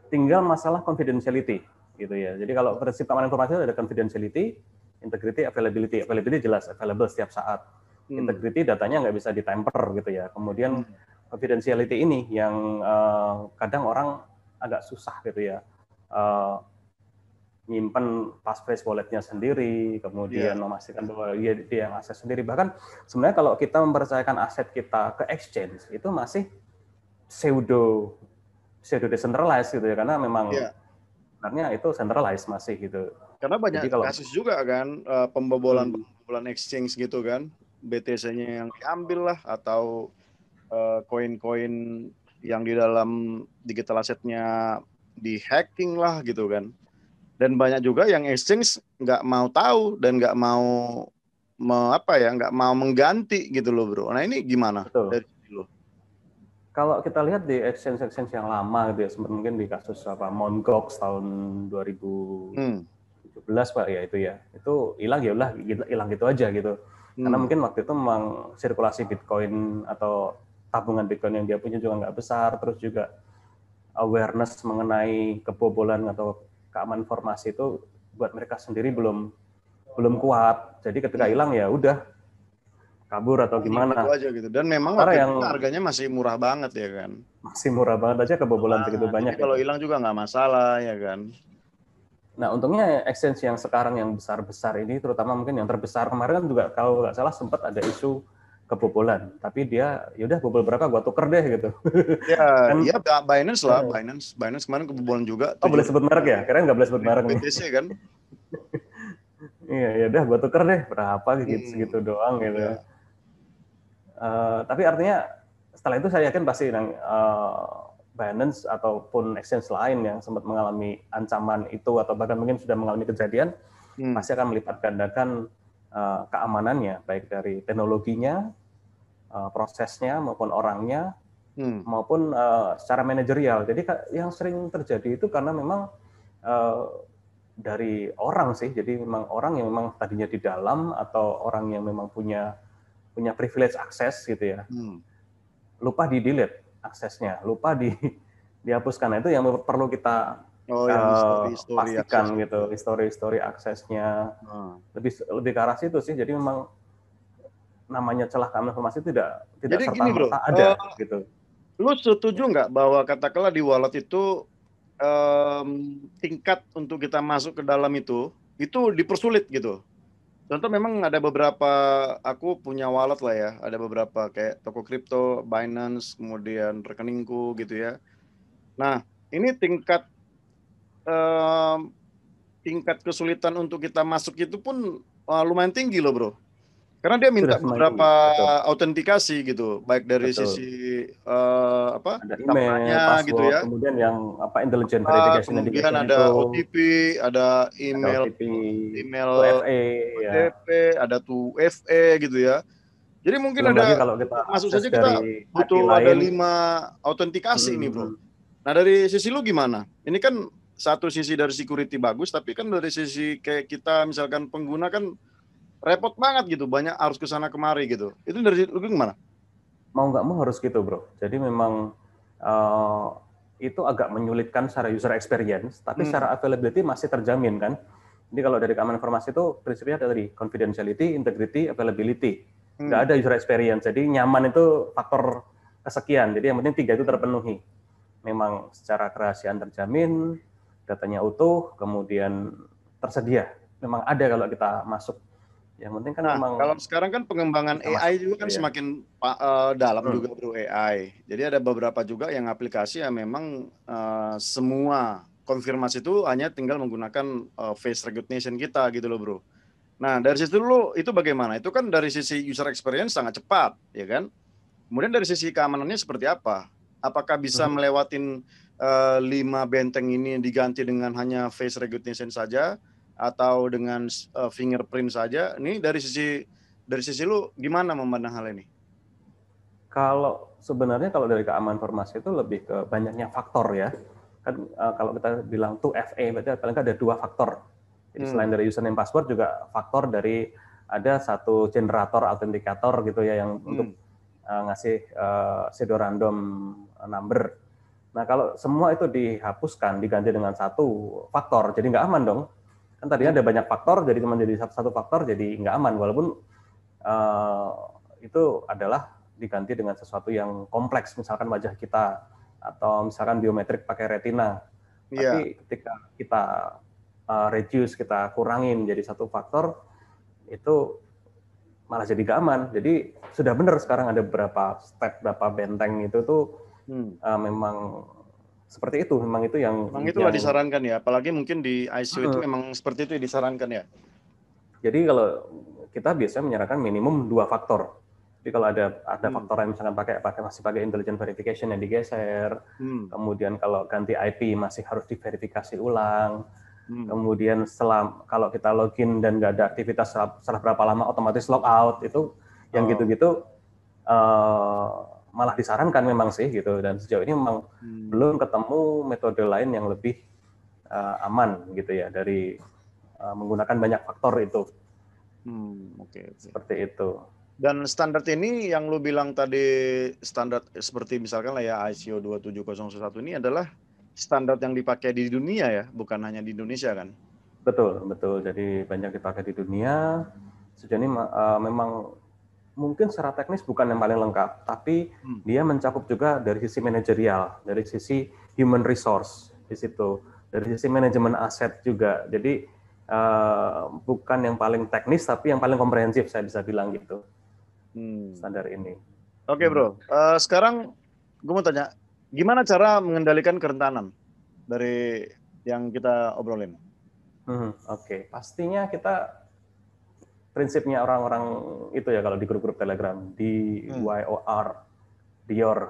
Tinggal masalah confidentiality gitu ya. Jadi kalau prinsip keamanan informasi ada confidentiality, integrity, availability. Availability jelas available setiap saat. Integrity datanya nggak bisa ditamper gitu ya. Kemudian confidentiality ini yang kadang orang agak susah gitu ya. Nyimpen passphrase walletnya sendiri, kemudian memastikan bahwa dia yang akses sendiri. Bahkan sebenarnya kalau kita mempercayakan aset kita ke exchange itu masih pseudo decentralized gitu ya, karena memang sebenarnya itu centralized masih gitu. Karena banyak kasus juga kan pembobolan exchange gitu kan. BTC-nya yang diambil lah atau koin-koin yang di dalam digital assetnya di hacking lah gitu kan. Dan banyak juga yang exchange nggak mau tahu dan nggak mau nggak mau mengganti gitu loh bro. Nah ini gimana? Betul. Kalau kita lihat di exchange yang lama gitu ya, mungkin di kasus Mt. Gox tahun 2017 Pak ya itu hilang ya udah hilang gitu aja gitu. Karena mungkin waktu itu memang sirkulasi Bitcoin atau tabungan Bitcoin yang dia punya juga nggak besar, terus juga awareness mengenai kebobolan atau keamanan informasi itu buat mereka sendiri belum kuat. Jadi ketika hilang ya udah kabur atau gimana. Gitu aja gitu. Dan memang waktu itu harganya masih murah banget ya kan. Masih murah banget aja kebobolan segitu banyak. Jadi kalau hilang juga nggak masalah ya kan. Nah, untungnya exchange yang sekarang yang besar-besar ini, terutama mungkin yang terbesar kemarin kan juga kalau nggak salah sempat ada isu kebobolan, tapi dia yaudah bobol berapa gua tuker deh gitu. Ya, Kan iya Binance lah, Binance kemarin kebobolan juga oh boleh 7 sebut merek ya? Keren nggak boleh sebut merek nih. BTC kan. Iya, ya udah gua tuker deh berapa gitu segitu Hmm, doang gitu. ya. Tapi artinya setelah itu saya yakin pasti Binance ataupun exchange lain yang sempat mengalami ancaman itu atau bahkan mungkin sudah mengalami kejadian pasti akan melipat gandakan keamanannya baik dari teknologinya, prosesnya maupun orangnya maupun secara manajerial. Jadi yang sering terjadi itu karena memang dari orang sih. Jadi memang orang yang memang tadinya di dalam atau orang yang memang punya privilege akses gitu ya. Lupa di delete aksesnya, lupa dihapuskan. Nah, itu yang perlu kita yang pastikan gitu, histori aksesnya. Lebih ke arah situ sih. Jadi memang namanya celah keamanan informasi tidak serta-merta ada gitu. Lu setuju nggak bahwa katakanlah di wallet itu tingkat untuk kita masuk ke dalam itu dipersulit gitu? Contoh memang ada beberapa, aku punya wallet lah ya, ada beberapa kayak toko kripto, Binance, kemudian rekeningku gitu ya. Nah, ini tingkat kesulitan untuk kita masuk itu pun lumayan tinggi loh bro. Karena dia minta beberapa autentikasi gitu, baik dari sisi ada email, password, gitu ya. kemudian yang intelijen verification kemudian ada OTP, ada email, OTP, ada 2FA gitu ya. Jadi mungkin belum ada lagi kalau kita masuk saja kita butuh ada 5 autentikasi nih bro. Nah dari sisi lu gimana? Ini kan satu sisi dari security bagus, tapi kan dari sisi kayak kita misalkan pengguna kan repot banget gitu, banyak harus ke sana kemari gitu. Itu dari lu gimana? Mau nggak mau harus gitu bro. Jadi memang itu agak menyulitkan secara user experience, tapi secara availability masih terjamin kan. Jadi kalau dari keamanan informasi itu prinsipnya ada tadi confidentiality, integrity, availability. Nggak ada user experience. Jadi nyaman itu faktor kesekian. Jadi yang penting 3 itu terpenuhi. Memang secara kerahasiaan terjamin, datanya utuh, kemudian tersedia. Memang ada kalau kita masuk. Yang penting kan memang kalau sekarang kan pengembangan AI juga kan semakin dalam juga bro AI. Jadi ada beberapa juga yang aplikasi yang memang semua konfirmasi itu hanya tinggal menggunakan face recognition kita gitu loh bro. Nah dari situ lo itu bagaimana? Itu kan dari sisi user experience sangat cepat ya kan. Kemudian dari sisi keamanannya seperti apa? Apakah bisa melewatin 5 benteng ini diganti dengan hanya face recognition saja? Atau dengan fingerprint saja? Ini dari sisi lu gimana memandang hal ini? Kalau sebenarnya kalau dari keamanan informasi itu lebih ke banyaknya faktor ya. Kan kalau kita bilang 2FA berarti paling ada 2 faktor. Jadi selain dari username password juga faktor dari ada satu generator autentikator gitu ya yang untuk ngasih pseudo random number. Nah kalau semua itu dihapuskan diganti dengan satu faktor jadi nggak aman dong. Kan tadinya ada banyak faktor, jadi cuma jadi satu faktor, jadi nggak aman. Walaupun itu adalah diganti dengan sesuatu yang kompleks, misalkan wajah kita, atau misalkan biometrik pakai retina. Tapi ketika kita reduce, kita kurangin jadi satu faktor, itu malah jadi nggak aman. Jadi sudah benar sekarang ada beberapa step, beberapa benteng itu tuh memang seperti itu, memang itu yang itulah disarankan ya, apalagi mungkin di ICU itu memang seperti itu disarankan ya. Jadi kalau kita biasanya menyarankan minimum 2 faktor. Jadi kalau ada faktor yang misalkan masih pakai intelligent verification yang digeser, kemudian kalau ganti IP masih harus diverifikasi ulang, kemudian kalau kita login dan nggak ada aktivitas setelah berapa lama otomatis logout itu, yang gitu-gitu malah disarankan memang sih gitu, dan sejauh ini memang belum ketemu metode lain yang lebih aman gitu ya dari menggunakan banyak faktor itu. Seperti itu. Dan standar ini yang lu bilang tadi standar seperti misalkan lah ya ISO 27001 ini adalah standar yang dipakai di dunia ya, bukan hanya di Indonesia kan? Betul. Jadi banyak dipakai di dunia. Sejauh ini memang mungkin secara teknis bukan yang paling lengkap, tapi dia mencakup juga dari sisi manajerial, dari sisi human resource di situ, dari sisi manajemen aset juga. Jadi bukan yang paling teknis, tapi yang paling komprehensif saya bisa bilang gitu. standar ini. Oke, bro. Sekarang gue mau tanya, gimana cara mengendalikan kerentanan dari yang kita obrolin? Oke, pastinya kita prinsipnya orang-orang itu ya kalau di grup-grup Telegram, DYOR,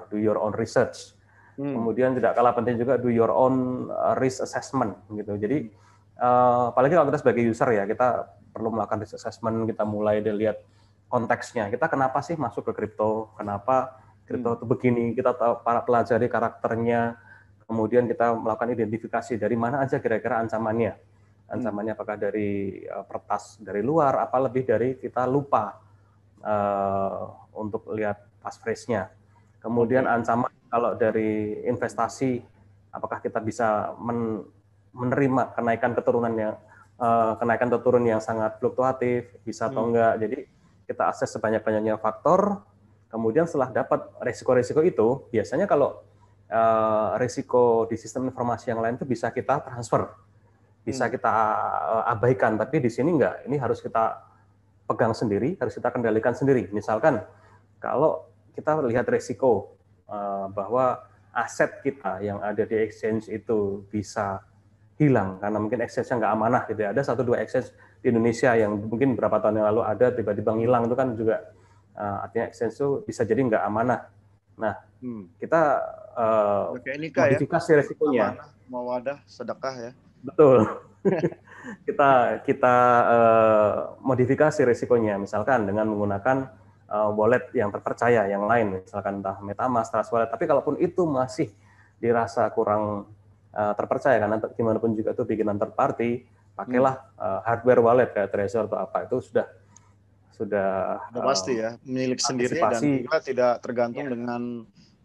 do your own research. Kemudian tidak kalah penting juga do your own risk assessment gitu. Jadi apalagi kalau kita sebagai user ya, kita perlu melakukan risk assessment, kita mulai dilihat konteksnya. Kita kenapa sih masuk ke kripto? Kenapa kripto itu begini? Kita para pelajari karakternya. Kemudian kita melakukan identifikasi dari mana aja kira-kira ancamannya. Ancamannya apakah dari pertas dari luar, apa lebih dari kita lupa untuk lihat passphrase-nya. Kemudian ancaman kalau dari investasi, apakah kita bisa menerima kenaikan turun yang sangat fluktuatif, bisa atau enggak. Jadi kita akses sebanyak-banyaknya faktor, kemudian setelah dapat resiko-resiko itu, biasanya kalau resiko di sistem informasi yang lain itu bisa kita transfer, bisa kita abaikan, tapi di sini enggak. Ini harus kita pegang sendiri, harus kita kendalikan sendiri. Misalkan kalau kita lihat resiko bahwa aset kita yang ada di exchange itu bisa hilang karena mungkin exchange-nya nggak amanah gitu ya. Ada 1-2 exchange di Indonesia yang mungkin beberapa tahun yang lalu ada tiba-tiba ngilang, itu kan juga artinya exchange itu bisa jadi nggak amanah. Nah, kita modifikasi resikonya. Amanah, mawadah, sedekah ya. Betul. kita modifikasi resikonya, misalkan dengan menggunakan wallet yang terpercaya yang lain, misalkan entah MetaMask, Trust Wallet. Tapi kalaupun itu masih dirasa kurang terpercaya karena gimana pun juga itu bikinan third party, pakailah hardware wallet kayak Trezor atau apa, itu sudah pasti ya, milik sendiri dan juga tidak tergantung dengan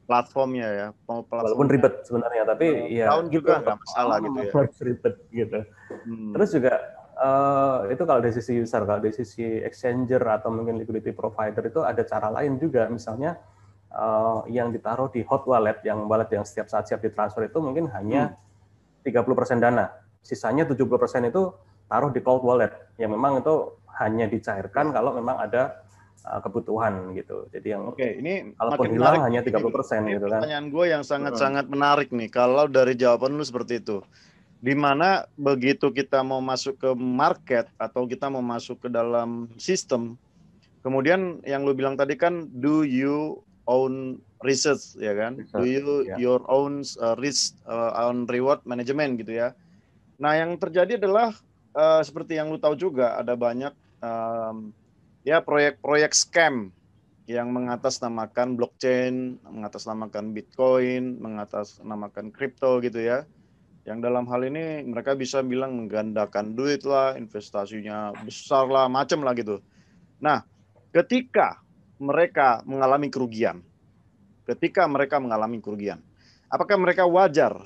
platformnya ya. Walaupun ribet sebenarnya, tapi ya tahun juga nggak masalah gitu ya. Harus ribet gitu. Terus juga itu kalau dari sisi user, kalau dari sisi exchanger atau mungkin liquidity provider itu ada cara lain juga, misalnya yang ditaruh di hot wallet yang setiap saat siap ditransfer itu mungkin hanya 30% dana, sisanya 70% itu taruh di cold wallet yang memang itu hanya dicairkan kalau memang ada kebutuhan gitu. Jadi yang ini kalaupun hilang hanya 30% gitu kan. Pertanyaan gue yang sangat-sangat menarik nih, kalau dari jawaban lu seperti itu. Di mana begitu kita mau masuk ke market atau kita mau masuk ke dalam sistem, kemudian yang lu bilang tadi kan do you own research ya kan, do you your own risk on reward management gitu ya. Nah yang terjadi adalah seperti yang lu tahu juga ada banyak ya proyek-proyek scam yang mengatasnamakan blockchain, mengatasnamakan Bitcoin, mengatasnamakan kripto gitu ya. Yang dalam hal ini mereka bisa bilang menggandakan duit lah, investasinya besar lah, macam lah gitu. Nah, ketika mereka mengalami kerugian, apakah mereka wajar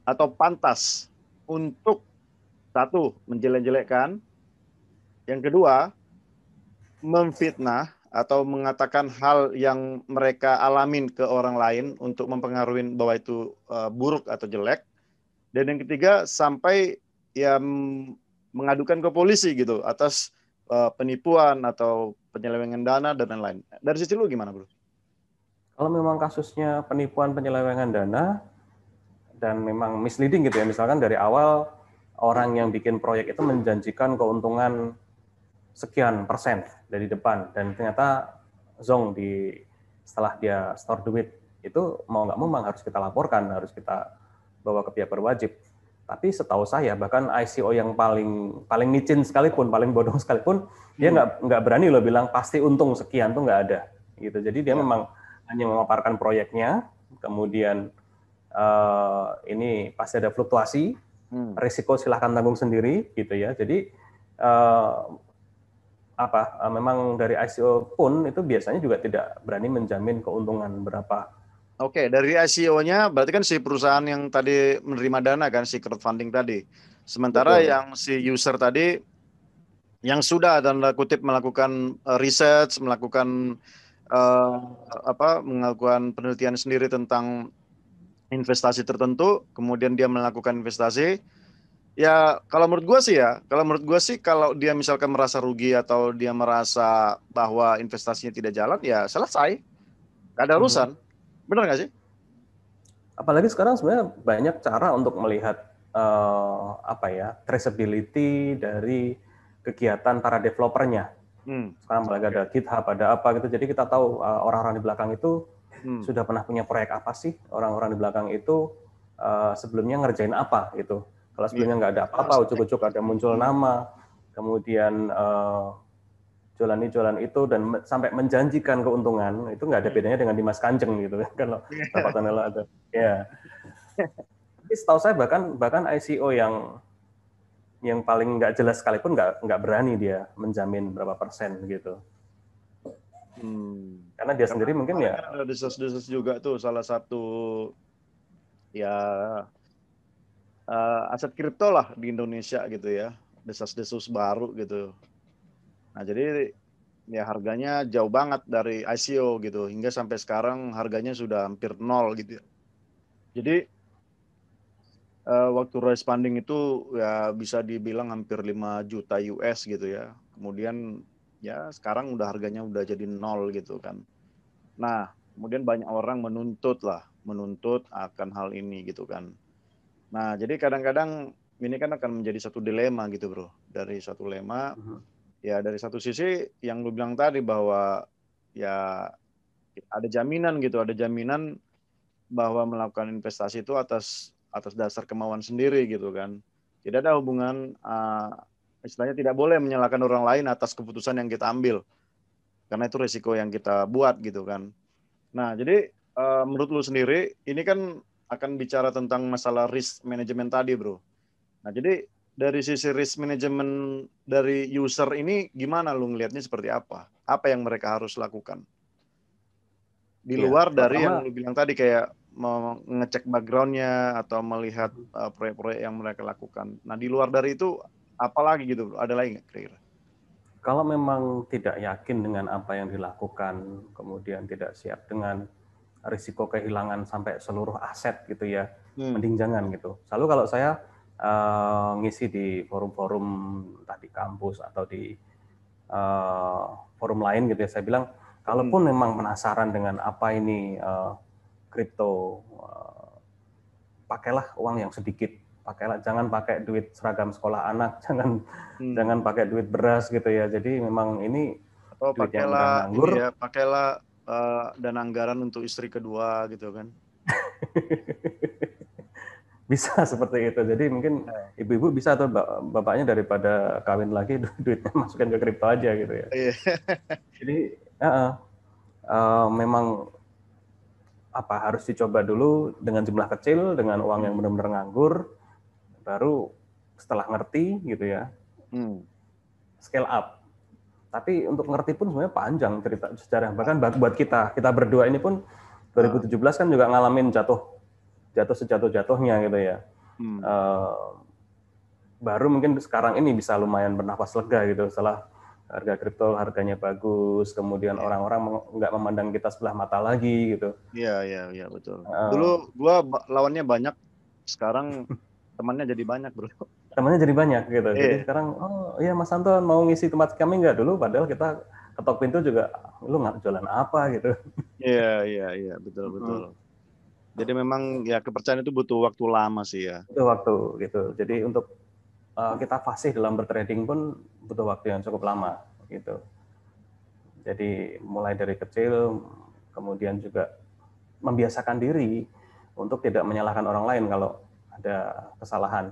atau pantas untuk satu, menjelek-jelekkan, yang kedua, memfitnah atau mengatakan hal yang mereka alamin ke orang lain untuk mempengaruhi bahwa itu buruk atau jelek. Dan yang ketiga, sampai ya mengadukan ke polisi gitu atas penipuan atau penyelewengan dana dan lain-lain. Dari sisi lu gimana, bro? Kalau memang kasusnya penipuan penyelewengan dana dan memang misleading gitu ya, misalkan dari awal orang yang bikin proyek itu menjanjikan keuntungan sekian persen dari depan dan ternyata zong setelah dia store duit itu mau nggak mau harus kita laporkan, harus kita bawa ke pihak berwajib. Tapi setahu saya bahkan ICO yang paling micin sekalipun, paling bodoh sekalipun, dia nggak berani loh bilang pasti untung sekian, tuh nggak ada gitu. Jadi dia memang hanya memaparkan proyeknya, kemudian ini pasti ada fluktuasi, risiko silahkan tanggung sendiri gitu ya. Jadi memang dari ICO pun itu biasanya juga tidak berani menjamin keuntungan berapa. Oke, dari ICO-nya berarti kan si perusahaan yang tadi menerima dana kan, si crowdfunding tadi. Sementara yang si user tadi yang sudah tanda kutip melakukan research, melakukan melakukan penelitian sendiri tentang investasi tertentu, kemudian dia melakukan investasi, Ya, kalau menurut gua sih kalau dia misalkan merasa rugi atau dia merasa bahwa investasinya tidak jalan, ya selesai, nggak ada urusan. Benar nggak sih? Apalagi sekarang sebenarnya banyak cara untuk melihat apa ya, traceability dari kegiatan para developernya. Sekarang apalagi ada GitHub, ada apa gitu. Jadi kita tahu orang-orang di belakang itu sudah pernah punya proyek apa sih, orang-orang di belakang itu sebelumnya ngerjain apa gitu. Kalau sebelumnya nggak ada apa-apa, ujuk-ujuk ada muncul nama, kemudian jualan itu dan sampai menjanjikan keuntungan, itu nggak ada bedanya dengan Dimas Kanjeng gitu kan kalau berapa tahun lalu ada. Ya. Tapi setahu saya bahkan ICO yang paling nggak jelas sekalipun nggak berani dia menjamin berapa persen gitu. Karena dia sendiri mungkin ya ada desas-desus juga tuh, salah satu ya aset kripto lah di Indonesia gitu ya, desas-desus baru gitu. Nah jadi ya harganya jauh banget dari ICO gitu, hingga sampai sekarang harganya sudah hampir nol gitu ya. Jadi waktu raise funding itu ya bisa dibilang hampir 5 juta US gitu ya. Kemudian ya sekarang udah harganya udah jadi nol gitu kan. Nah, kemudian banyak orang menuntut akan hal ini gitu kan. Nah, jadi kadang-kadang ini kan akan menjadi satu dilema gitu, Bro. Dari satu dilema, ya dari satu sisi yang lu bilang tadi bahwa ya ada jaminan gitu, ada jaminan bahwa melakukan investasi itu atas dasar kemauan sendiri gitu kan. Tidak ada hubungan istilahnya tidak boleh menyalahkan orang lain atas keputusan yang kita ambil. Karena itu risiko yang kita buat gitu kan. Nah, jadi menurut lu sendiri, ini kan akan bicara tentang masalah risk management tadi, Bro. Nah, jadi dari sisi risk management dari user ini, gimana lu ngelihatnya seperti apa? Apa yang mereka harus lakukan? Di ya luar dari yang pertama lu bilang tadi, kayak mengecek background-nya atau melihat proyek-proyek yang mereka lakukan. Nah, di luar dari itu, apa lagi gitu, Bro? Ada lagi nggak kira-kira? kalau memang tidak yakin dengan apa yang dilakukan, kemudian tidak siap dengan risiko kehilangan sampai seluruh aset gitu ya, mending jangan gitu. Selalu kalau saya ngisi di forum-forum tadi kampus atau di forum lain gitu ya, saya bilang kalaupun memang penasaran dengan apa ini kripto, pakailah uang yang sedikit, pakailah, jangan pakai duit seragam sekolah anak, jangan pakai duit beras gitu ya. Jadi memang ini Atau duit yang udah pakailah ini nganggur. ya, pakailah dana anggaran untuk istri kedua gitu kan. Bisa seperti itu. Jadi mungkin ibu-ibu bisa tuh bapaknya daripada kawin lagi duitnya masukin ke kripto aja gitu ya. Jadi memang apa harus dicoba dulu dengan jumlah kecil, dengan uang yang benar-benar nganggur, baru setelah ngerti gitu ya, scale up. Tapi untuk ngerti pun sebenarnya panjang cerita sejarah. Bahkan buat kita berdua ini pun 2017 kan juga ngalamin jatuh sejatuh-jatuhnya gitu ya. Baru mungkin sekarang ini bisa lumayan bernafas lega gitu setelah harga kripto harganya bagus, kemudian orang-orang nggak memandang kita sebelah mata lagi gitu. Iya betul. Dulu gua lawannya banyak, sekarang temannya jadi banyak, Bro. Temannya jadi banyak gitu. Jadi sekarang, oh iya Mas Anton mau ngisi tempat kami nggak dulu? Padahal kita ketok pintu juga, lu nggak jualan apa gitu. Iya betul. Jadi memang ya kepercayaan itu butuh waktu lama sih ya. Itu waktu gitu. Jadi untuk kita fasih dalam bertrading pun butuh waktu yang cukup lama gitu. Jadi mulai dari kecil, kemudian juga membiasakan diri untuk tidak menyalahkan orang lain kalau ada kesalahan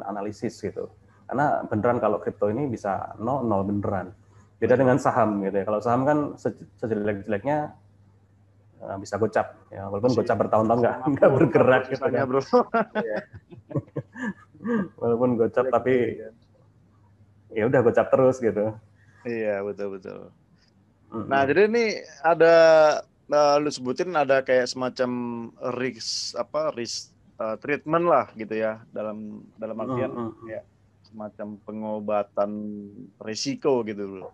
analisis gitu. Karena beneran kalau kripto ini bisa nol beneran. Beda dengan saham gitu ya. Kalau saham kan sejelek-jeleknya bisa gocap ya, walaupun gocap bertahun-tahun nggak bergerak gitu kan. Bro. Walaupun gocap tapi ya udah gocap terus gitu. Iya betul. Nah jadi ini ada lu sebutin ada kayak semacam risk treatment lah gitu ya, dalam artian ya semacam pengobatan risiko gitu, Bro.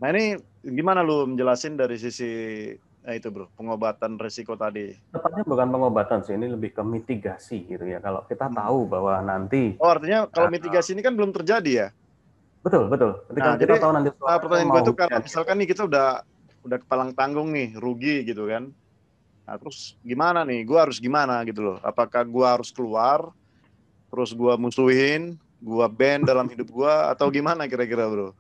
Nah ini gimana lu menjelasin dari sisi itu bro, pengobatan risiko tadi. Tepatnya bukan pengobatan sih, ini lebih ke mitigasi gitu ya. Kalau kita tahu bahwa nanti Oh artinya kalau mitigasi ini kan belum terjadi ya? betul betul. Ketika Nah kita jadi tahu nanti sore pertanyaan gue mau itu karena hujan gitu. misalkan nih kita udah kepalang tanggung nih, rugi gitu kan. Nah terus gimana nih? Gue harus gimana gitu loh? Apakah gue harus keluar, terus gue musuhin, gue ban dalam hidup gue, atau gimana kira-kira bro?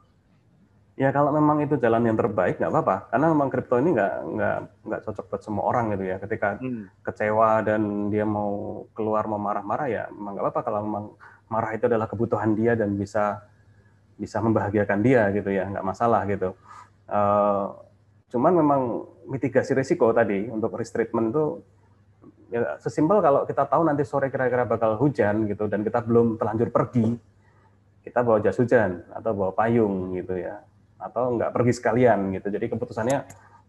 Ya kalau memang itu jalan yang terbaik nggak apa-apa, karena memang kripto ini nggak cocok buat semua orang gitu ya. Ketika kecewa dan dia mau keluar mau marah-marah ya memang nggak apa-apa kalau memang marah itu adalah kebutuhan dia dan bisa membahagiakan dia gitu ya, nggak masalah gitu. Cuman memang mitigasi risiko tadi untuk risk treatment itu ya sesimpel kalau kita tahu nanti sore kira-kira bakal hujan gitu dan kita belum terlanjur pergi, kita bawa jas hujan atau bawa payung gitu ya, atau nggak pergi sekalian gitu. Jadi keputusannya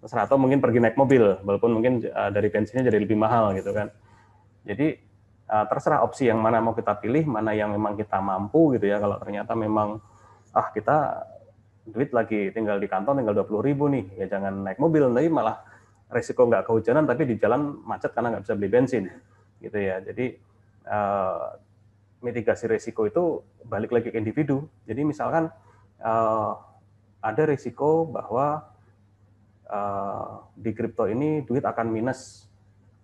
terserah, atau mungkin pergi naik mobil walaupun mungkin dari bensinnya jadi lebih mahal gitu kan. Jadi terserah opsi yang mana mau kita pilih, mana yang memang kita mampu gitu ya. Kalau ternyata memang kita duit lagi tinggal di kantong tinggal 20.000 nih, ya jangan naik mobil, tapi malah resiko nggak kehujanan tapi di jalan macet karena nggak bisa beli bensin gitu ya. Jadi mitigasi risiko itu balik lagi ke individu. Jadi misalkan ada risiko bahwa di kripto ini duit akan minus,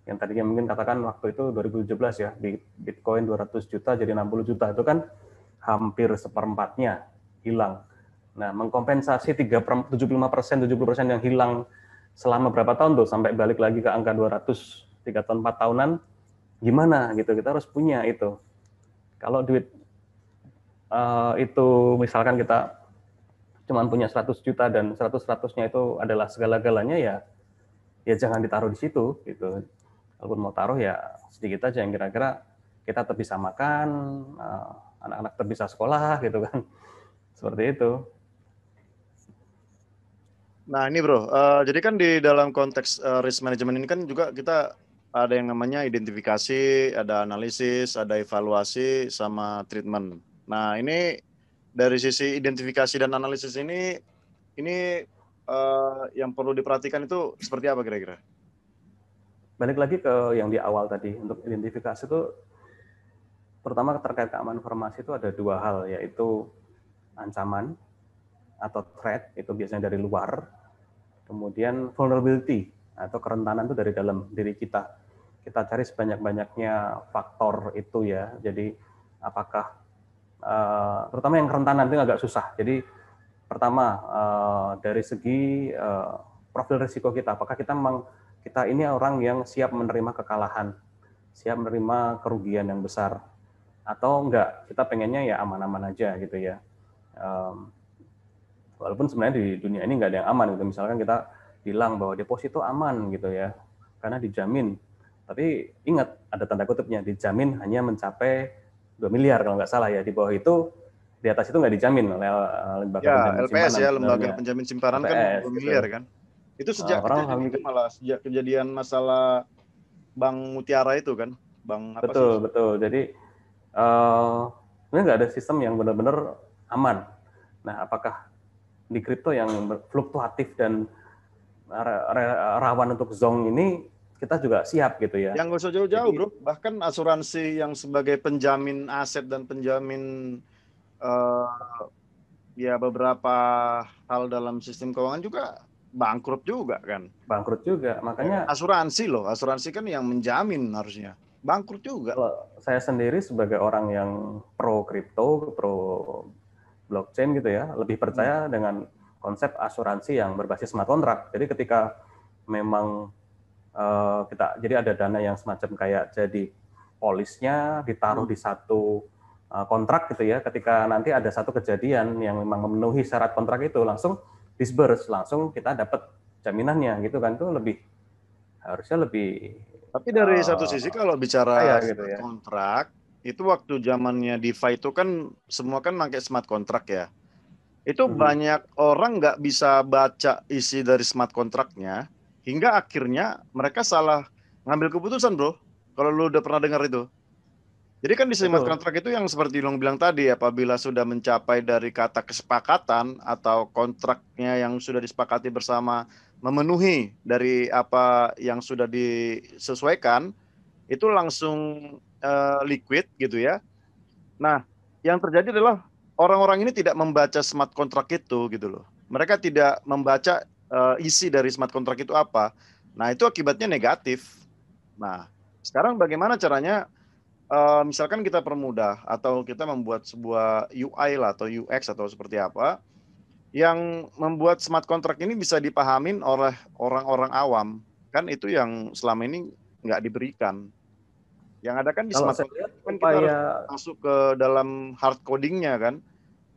yang tadinya mungkin katakan waktu itu 2017 ya, di Bitcoin 200 juta jadi 60 juta, itu kan hampir seperempatnya hilang. Nah, mengkompensasi 75% yang hilang selama berapa tahun tuh sampai balik lagi ke angka 200 3 tahun 4 tahunan, gimana gitu, kita harus punya itu. Kalau duit itu misalkan kita cuma punya 100 juta dan 100-100-nya itu adalah segala-galanya, ya jangan ditaruh di situ gitu. Kalaupun mau taruh ya sedikit aja yang kira-kira kita tetap bisa makan, anak-anak tetap bisa sekolah gitu kan. Seperti itu. Nah ini bro, jadi kan di dalam konteks risk management ini kan juga kita ada yang namanya identifikasi, ada analisis, ada evaluasi, sama treatment. Nah ini dari sisi identifikasi dan analisis ini yang perlu diperhatikan itu seperti apa kira-kira? Balik lagi ke yang di awal tadi, untuk identifikasi itu terutama terkait keamanan informasi itu ada dua hal, yaitu ancaman atau threat, itu biasanya dari luar, kemudian vulnerability atau kerentanan itu dari dalam diri kita. Kita cari sebanyak-banyaknya faktor itu ya. Jadi apakah terutama yang kerentanan itu agak susah. Jadi pertama dari segi profil risiko kita, apakah kita ini orang yang siap menerima kekalahan, siap menerima kerugian yang besar, atau enggak, kita pengennya ya aman-aman aja gitu ya. Walaupun sebenarnya di dunia ini nggak ada yang aman gitu. Misalkan kita bilang bahwa deposito aman gitu ya, karena dijamin. Tapi ingat, ada tanda kutipnya, dijamin hanya mencapai 2 miliar kalau nggak salah ya. Di bawah itu, di atas itu nggak dijamin oleh lembaga penjamin LPS simpanan. ya, lembaga penjamin simpanan LPS, kan 2 miliar gitu. Kan. Itu sejak kejadian itu malah, sejak kejadian masalah Bank Mutiara itu kan. Bank apa betul, sih? Betul. Jadi sebenarnya nggak ada sistem yang benar-benar aman. Nah, apakah di kripto yang fluktuatif dan rawan untuk zonk ini kita juga siap gitu ya. Yang nggak usah jauh-jauh bro, bahkan asuransi yang sebagai penjamin aset dan penjamin ya beberapa hal dalam sistem keuangan juga bangkrut juga kan. Bangkrut juga, makanya asuransi loh, asuransi kan yang menjamin harusnya, bangkrut juga. Kalau saya sendiri sebagai orang yang pro kripto, pro blockchain gitu ya, lebih percaya dengan konsep asuransi yang berbasis smart contract. Jadi ketika memang jadi ada dana yang semacam kayak jadi polisnya ditaruh di satu kontrak gitu ya, ketika nanti ada satu kejadian yang memang memenuhi syarat kontrak itu, langsung disburse, langsung kita dapat jaminannya gitu kan. Itu harusnya lebih. Tapi dari satu sisi kalau bicara gitu smart ya. kontrak, itu waktu zamannya DeFi itu kan semua kan pakai smart kontrak ya. Itu banyak orang nggak bisa baca isi dari smart kontraknya, hingga akhirnya mereka salah ngambil keputusan bro. Kalau lu udah pernah dengar itu. Jadi kan di smart Betul. contract itu yang seperti Long bilang tadi, apabila sudah mencapai dari kata kesepakatan atau kontraknya yang sudah disepakati bersama memenuhi dari apa yang sudah disesuaikan, itu langsung liquid gitu ya. Nah, yang terjadi adalah orang-orang ini tidak membaca smart contract itu gitu loh. Mereka tidak membaca isi dari smart contract itu apa. Nah, itu akibatnya negatif. Nah, sekarang bagaimana caranya misalkan kita permudah atau kita membuat sebuah UI lah atau UX atau seperti apa yang membuat smart contract ini bisa dipahamin oleh orang-orang awam, kan itu yang selama ini nggak diberikan. Yang ada kan di Kalau smart saya contract lihat kan kita harus upaya masuk ke dalam hard codingnya kan.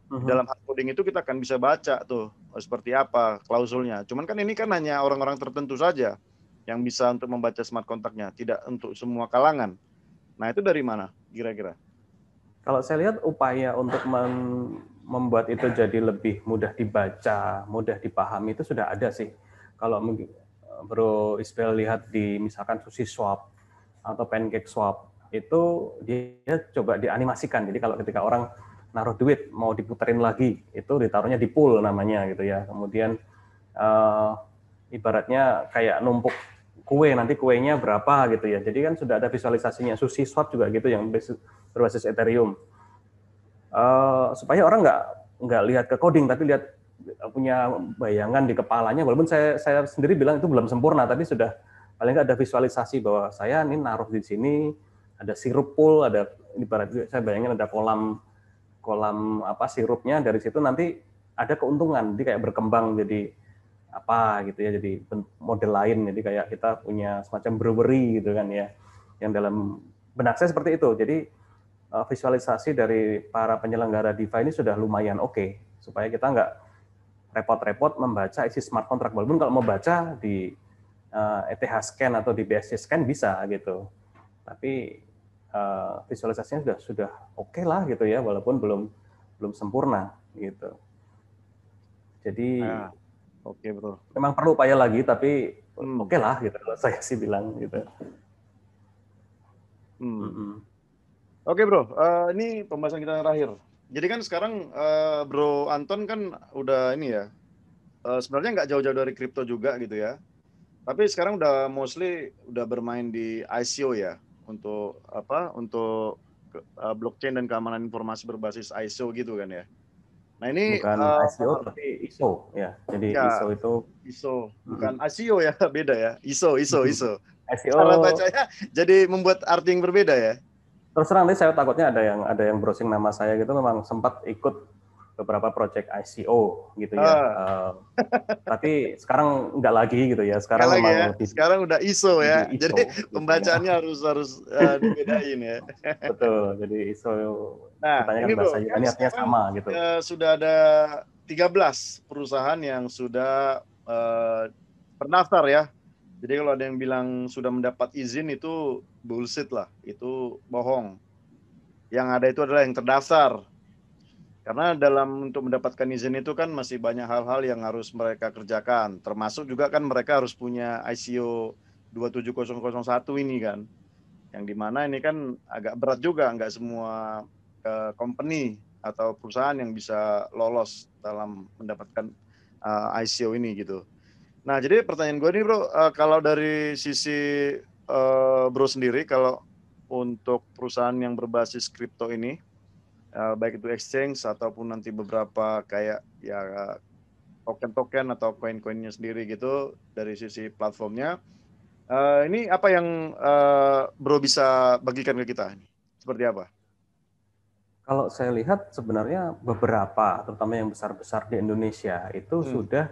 Di Mhm. dalam hard coding itu kita akan bisa baca tuh seperti apa klausulnya. Cuman kan ini kan hanya orang-orang tertentu saja yang bisa untuk membaca smart contract-nya, tidak untuk semua kalangan. Nah, itu dari mana kira-kira? Kalau saya lihat upaya untuk membuat itu jadi lebih mudah dibaca, mudah dipahami itu sudah ada sih. Kalau Bro Isbel lihat di misalkan Sushi Swap atau Pancake Swap, itu dia coba dianimasikan. Jadi kalau ketika orang naruh duit mau diputerin lagi, itu ditaruhnya di pool namanya gitu ya. Kemudian ibaratnya kayak numpuk kue, nanti kuenya berapa gitu ya. Jadi kan sudah ada visualisasinya. Sushi Swap juga gitu yang berbasis Ethereum. Supaya orang nggak lihat ke coding tapi lihat punya bayangan di kepalanya. Walaupun saya sendiri bilang itu belum sempurna, tapi sudah paling nggak ada visualisasi bahwa saya ini naruh di sini ada sirup pool, ada ibarat saya bayangin ada kolam kolam apa sirupnya, dari situ nanti ada keuntungan, jadi kayak berkembang jadi apa gitu ya, jadi model lain, jadi kayak kita punya semacam brewery gitu kan ya, yang dalam benak saya seperti itu. Jadi visualisasi dari para penyelenggara DeFi ini sudah lumayan oke, supaya kita nggak repot-repot membaca isi smart contract. Walaupun kalau mau baca di ETH Scan atau di BSC Scan bisa gitu, tapi visualisasinya sudah oke lah gitu ya, walaupun belum sempurna gitu. Jadi Nah, oke bro. memang perlu upaya lagi, tapi oke lah gitu kalau saya sih bilang gitu. Oke bro, ini pembahasan kita yang terakhir. Jadi kan sekarang Bro Anton kan udah ini ya, sebenarnya nggak jauh-jauh dari kripto juga gitu ya. Tapi sekarang udah mostly udah bermain di ICO ya, untuk apa? Untuk blockchain dan keamanan informasi berbasis ISO gitu kan ya. Nah ini Bukan ICO tapi ISO ya. Jadi ISO ya itu ISO, bukan ICO ya, beda ya. ISO. ICO. Cara bacanya jadi membuat arti yang berbeda ya. Terus terang nanti saya takutnya ada yang browsing nama saya gitu, memang sempat ikut beberapa project ICO gitu ya. Tapi sekarang nggak lagi gitu ya. Sekali Sekarang lagi ya, memang lebih sekarang udah ISO lebih ya. ISO Jadi gitu ya. pembacaannya harus dibedain ya. Betul. Jadi ISO Nah, katanya kan ini bahasa bro, kan Yunani artinya sekarang sama gitu. sudah ada 13 perusahaan yang sudah terdaftar ya. Jadi kalau ada yang bilang sudah mendapat izin itu bullshit lah, itu bohong. Yang ada itu adalah yang terdaftar. Karena dalam untuk mendapatkan izin itu kan masih banyak hal-hal yang harus mereka kerjakan. Termasuk juga kan mereka harus punya ICO 27001 ini kan. Yang dimana ini kan agak berat juga, nggak semua company atau perusahaan yang bisa lolos dalam mendapatkan ICO ini gitu. Nah, jadi pertanyaan gue nih bro, kalau dari sisi bro sendiri, kalau untuk perusahaan yang berbasis kripto ini, baik itu exchange ataupun nanti beberapa kayak ya token-token atau koin-koinnya sendiri gitu dari sisi platformnya, ini apa yang bro bisa bagikan ke kita? Seperti apa? Kalau saya lihat sebenarnya beberapa, terutama yang besar-besar di Indonesia itu sudah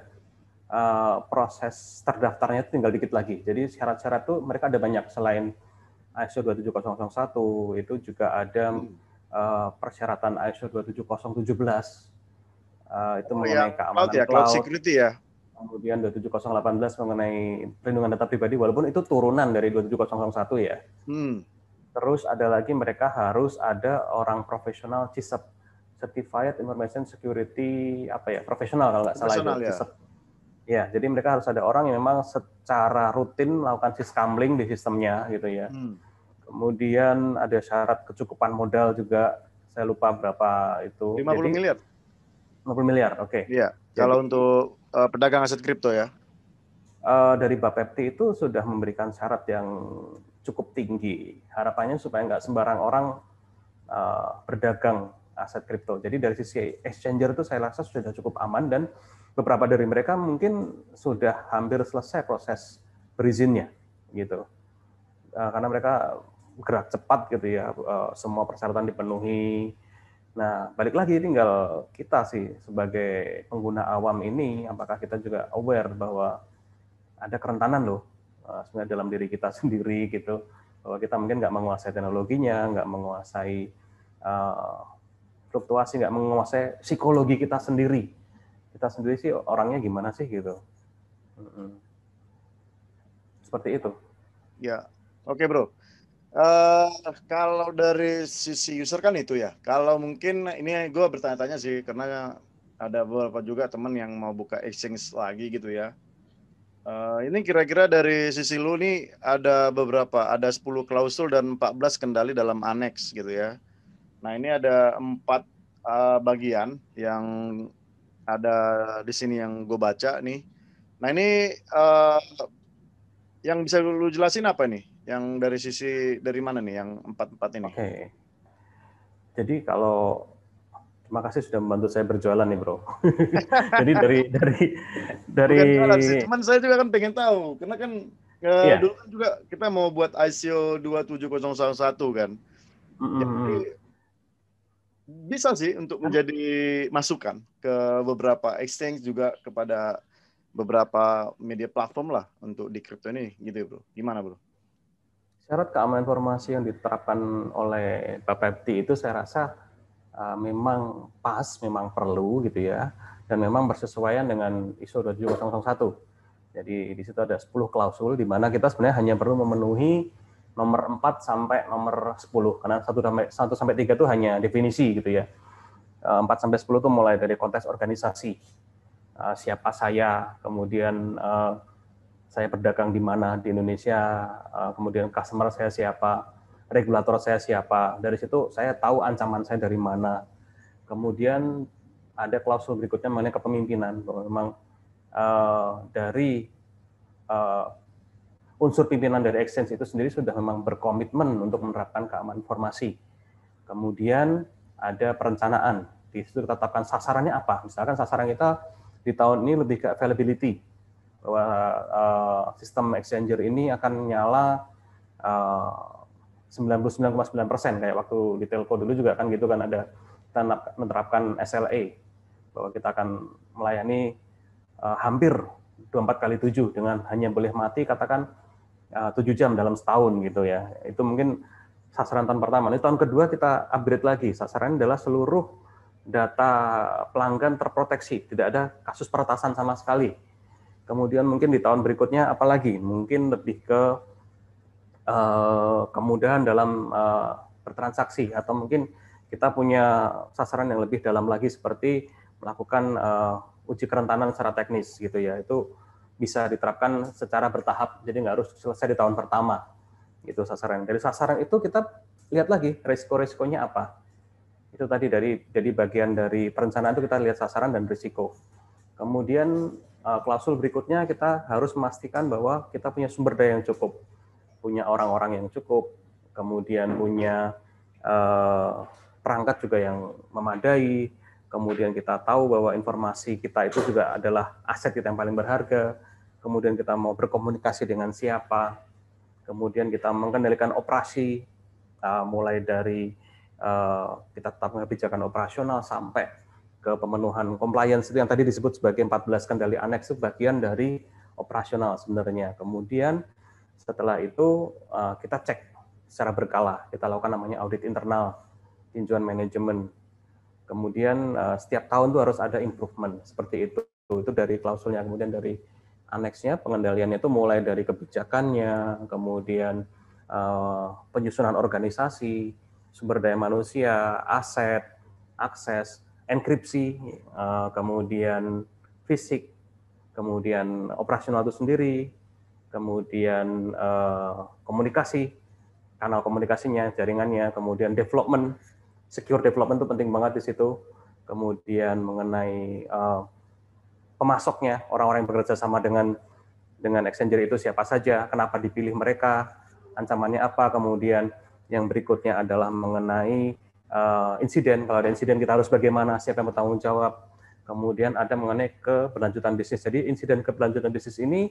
proses terdaftarnya itu tinggal dikit lagi. Jadi syarat-syarat itu mereka ada banyak, selain ISO 27001 itu juga ada persyaratan ISO 27017 itu Yang mengenai cloud keamanan ya, cloud cloud, security ya. kemudian 27018 mengenai perlindungan data pribadi, walaupun itu turunan dari 27001 ya. Terus ada lagi mereka harus ada orang profesional CISEP, Certified Information Security apa ya, profesional kalau nggak salah itu Ya. CISEP. Ya, jadi mereka harus ada orang yang memang secara rutin melakukan syscambling di sistemnya gitu ya. Kemudian ada syarat kecukupan modal juga, saya lupa berapa itu. 50 Jadi miliar. 50 miliar, oke. Iya, Jadi kalau untuk pedagang aset kripto ya. dari Bapepti itu sudah memberikan syarat yang cukup tinggi. Harapannya supaya nggak sembarang orang berdagang aset kripto. Jadi dari sisi exchanger itu saya rasa sudah cukup aman dan beberapa dari mereka mungkin sudah hampir selesai proses berizinnya gitu. Karena mereka gerak cepat gitu ya, semua persyaratan dipenuhi. Nah, balik lagi tinggal kita sih sebagai pengguna awam ini, apakah kita juga aware bahwa ada kerentanan loh sebenarnya dalam diri kita sendiri gitu, bahwa kita mungkin nggak menguasai teknologinya, nggak menguasai fluktuasi, nggak menguasai psikologi kita sendiri. Kita sendiri sih orangnya gimana sih gitu. Seperti itu. Ya, oke bro. Kalau dari sisi user kan itu ya. Kalau mungkin ini gue bertanya-tanya sih, karena ada beberapa juga teman yang mau buka exchange lagi gitu ya. Ini kira-kira dari sisi lu nih ada 10 klausul dan 14 kendali dalam aneks gitu ya. Nah ini ada 4 bagian yang ada di sini yang gue baca nih. Nah ini yang bisa lu jelasin apa nih? Yang dari mana nih yang 4-4 ini? Oke. Jadi kalau terima kasih sudah membantu saya berjualan nih bro. Jadi dari Bukan jualan sih, cuman saya juga kan pengen tahu, karena kan iya. dulu kan juga kita mau buat ICO 27011 kan. Jadi bisa sih untuk menjadi masukan ke beberapa exchange juga kepada beberapa media platform lah untuk di crypto ini gitu ya bro. Gimana bro? Syarat keamanan informasi yang diterapkan oleh Bapepti itu saya rasa memang pas, memang perlu gitu ya, dan memang bersesuaian dengan ISO 27001. Jadi di situ ada 10 klausul di mana kita sebenarnya hanya perlu memenuhi nomor 4 sampai nomor 10 karena 1 sampai 3 itu hanya definisi gitu ya. 4 sampai 10 itu mulai dari konteks organisasi. Siapa saya, kemudian saya berdagang di mana di Indonesia, kemudian customer saya siapa, regulator saya siapa. Dari situ saya tahu ancaman saya dari mana. Kemudian ada klausul berikutnya mengenai kepemimpinan, bahwa memang dari unsur pimpinan dari exchange itu sendiri sudah memang berkomitmen untuk menerapkan keamanan informasi. Kemudian ada perencanaan, di situ kita tetapkan sasarannya apa. Misalkan sasaran kita di tahun ini lebih ke availability, bahwa sistem exchanger ini akan nyala 99,9%, kayak waktu di telco dulu juga kan gitu kan, ada kita menerapkan SLA, bahwa kita akan melayani hampir 24 kali 7 dengan hanya boleh mati katakan 7 jam dalam setahun gitu ya. Itu mungkin sasaran tahun pertama. Ini tahun kedua kita upgrade lagi. Sasaran adalah seluruh data pelanggan terproteksi, tidak ada kasus peretasan sama sekali. Kemudian mungkin di tahun berikutnya apalagi mungkin lebih ke kemudahan dalam bertransaksi, atau mungkin kita punya sasaran yang lebih dalam lagi seperti melakukan uji kerentanan secara teknis gitu ya. Itu bisa diterapkan secara bertahap, jadi nggak harus selesai di tahun pertama gitu sasaran. Dari sasaran itu kita lihat lagi risiko-risikonya apa. Itu tadi dari bagian dari perencanaan itu kita lihat sasaran dan risiko. Kemudian klausul berikutnya kita harus memastikan bahwa kita punya sumber daya yang cukup, punya orang-orang yang cukup, kemudian punya perangkat juga yang memadai, kemudian kita tahu bahwa informasi kita itu juga adalah aset kita yang paling berharga, kemudian kita mau berkomunikasi dengan siapa, kemudian kita mengendalikan operasi, mulai dari kita tetap kebijakan operasional sampai ke pemenuhan compliance itu yang tadi disebut sebagai 14 kendali aneks, itu bagian dari operasional sebenarnya. Kemudian setelah itu kita cek secara berkala, kita lakukan namanya audit internal, tinjauan manajemen. Kemudian setiap tahun itu harus ada improvement, seperti itu. Itu dari klausulnya. Kemudian dari aneksnya, pengendaliannya itu mulai dari kebijakannya, kemudian penyusunan organisasi, sumber daya manusia, aset, akses, enkripsi, kemudian fisik, kemudian operasional itu sendiri, kemudian komunikasi, kanal komunikasinya, jaringannya, kemudian development, secure development itu penting banget di situ, kemudian mengenai pemasoknya, orang-orang yang bekerja sama dengan exchanger itu siapa saja, kenapa dipilih mereka, ancamannya apa, kemudian yang berikutnya adalah mengenai insiden, kalau ada insiden kita harus bagaimana, siapa yang bertanggung jawab, kemudian ada mengenai keberlanjutan bisnis. Jadi insiden keberlanjutan bisnis ini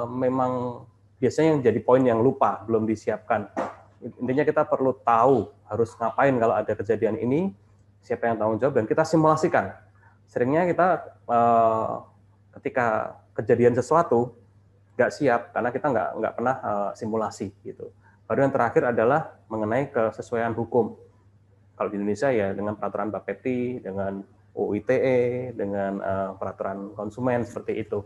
memang biasanya yang jadi poin yang lupa, belum disiapkan. Intinya kita perlu tahu harus ngapain kalau ada kejadian ini, siapa yang tanggung jawab, dan kita simulasikan. Seringnya kita ketika kejadian sesuatu nggak siap karena kita nggak pernah simulasi gitu. Baru yang terakhir adalah mengenai kesesuaian hukum. Kalau di Indonesia ya dengan peraturan Bapeti, dengan UU ITE, dengan peraturan konsumen seperti itu.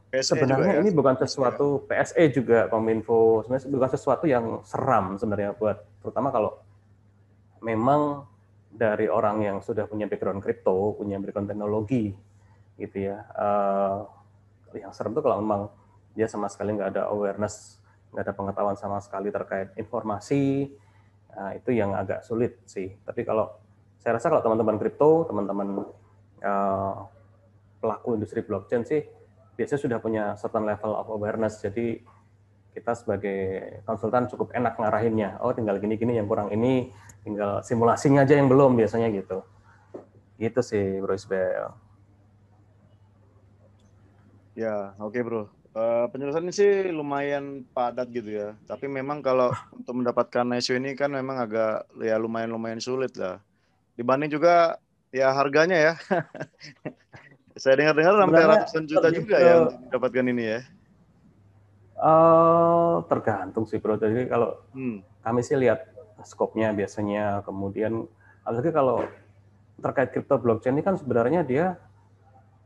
PSE juga Sebenarnya ya. ini bukan sesuatu PSE juga Kominfo, sebenarnya bukan sesuatu yang seram sebenarnya buat terutama kalau memang dari orang yang sudah punya background kripto, punya background teknologi gitu ya. Yang serem tuh kalau memang dia sama sekali nggak ada awareness, nggak ada pengetahuan sama sekali terkait informasi, itu yang agak sulit sih. Tapi kalau saya rasa kalau teman-teman kripto, teman-teman pelaku industri blockchain sih biasanya sudah punya certain level of awareness. Jadi kita sebagai konsultan cukup enak ngarahinnya. Oh tinggal gini-gini yang kurang ini, tinggal simulasinya aja yang belum biasanya gitu. Gitu sih Bro Isbel. Ya, oke bro. Penjelasannya sih lumayan padat gitu ya. Tapi memang kalau untuk mendapatkan ICO ini kan memang agak ya lumayan sulit lah. Dibanding juga ya harganya ya. Saya dengar-dengar sampai Sebenarnya ratusan juta lebih juga ke ya untuk mendapatkan ini ya. tergantung sih Bro. Jadi kalau kami sih lihat skopnya biasanya, kemudian apalagi kalau terkait crypto blockchain ini kan sebenarnya dia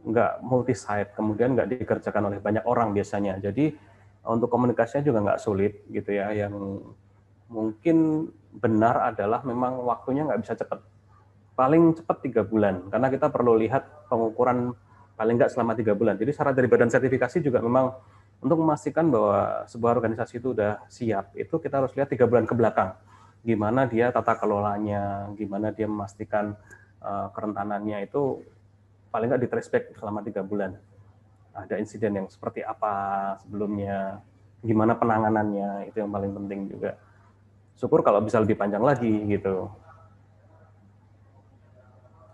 nggak multi-site, kemudian nggak dikerjakan oleh banyak orang biasanya. Jadi untuk komunikasinya juga nggak sulit gitu ya. Yang mungkin benar adalah memang waktunya nggak bisa cepat. Paling cepat 3 bulan, karena kita perlu lihat pengukuran paling nggak selama 3 bulan. Jadi syarat dari badan sertifikasi juga memang untuk memastikan bahwa sebuah organisasi itu sudah siap, itu kita harus lihat 3 bulan ke belakang. Gimana dia tata kelolanya, gimana dia memastikan kerentanannya itu paling nggak di trace back selama 3 bulan. Ada insiden yang seperti apa sebelumnya, gimana penanganannya, itu yang paling penting juga. Syukur kalau bisa lebih panjang lagi gitu.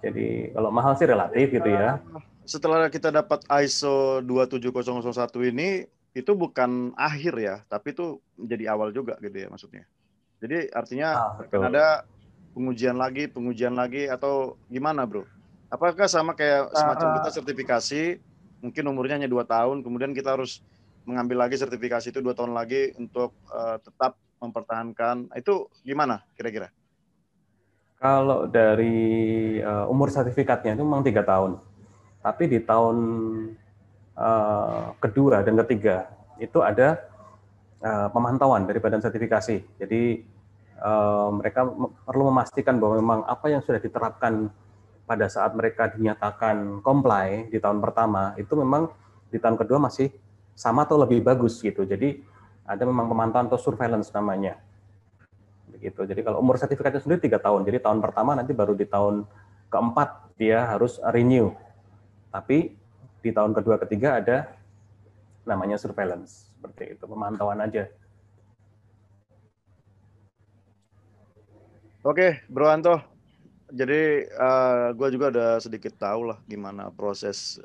Jadi kalau mahal sih relatif gitu ya. Setelah kita dapat ISO 27001 ini, itu bukan akhir ya, tapi itu menjadi awal juga gitu ya maksudnya. Jadi artinya akan Betul. ada pengujian lagi atau gimana bro? Apakah sama kayak semacam kita sertifikasi, mungkin umurnya hanya 2 tahun, kemudian kita harus mengambil lagi sertifikasi itu 2 tahun lagi untuk tetap mempertahankan, itu gimana kira-kira? Kalau dari umur sertifikatnya itu memang 3 tahun. Tapi di tahun kedua dan ketiga itu ada pemantauan dari badan sertifikasi. Jadi mereka perlu memastikan bahwa memang apa yang sudah diterapkan pada saat mereka dinyatakan comply di tahun pertama itu memang di tahun kedua masih sama atau lebih bagus gitu. Jadi ada memang pemantauan atau surveillance namanya. Begitu. Jadi kalau umur sertifikatnya sendiri 3 tahun. Jadi tahun pertama nanti baru di tahun keempat dia harus renew. Tapi di tahun kedua ketiga ada namanya surveillance. Seperti itu, pemantauan aja. Oke, Bro Anto. Jadi gue juga ada sedikit tahu lah gimana proses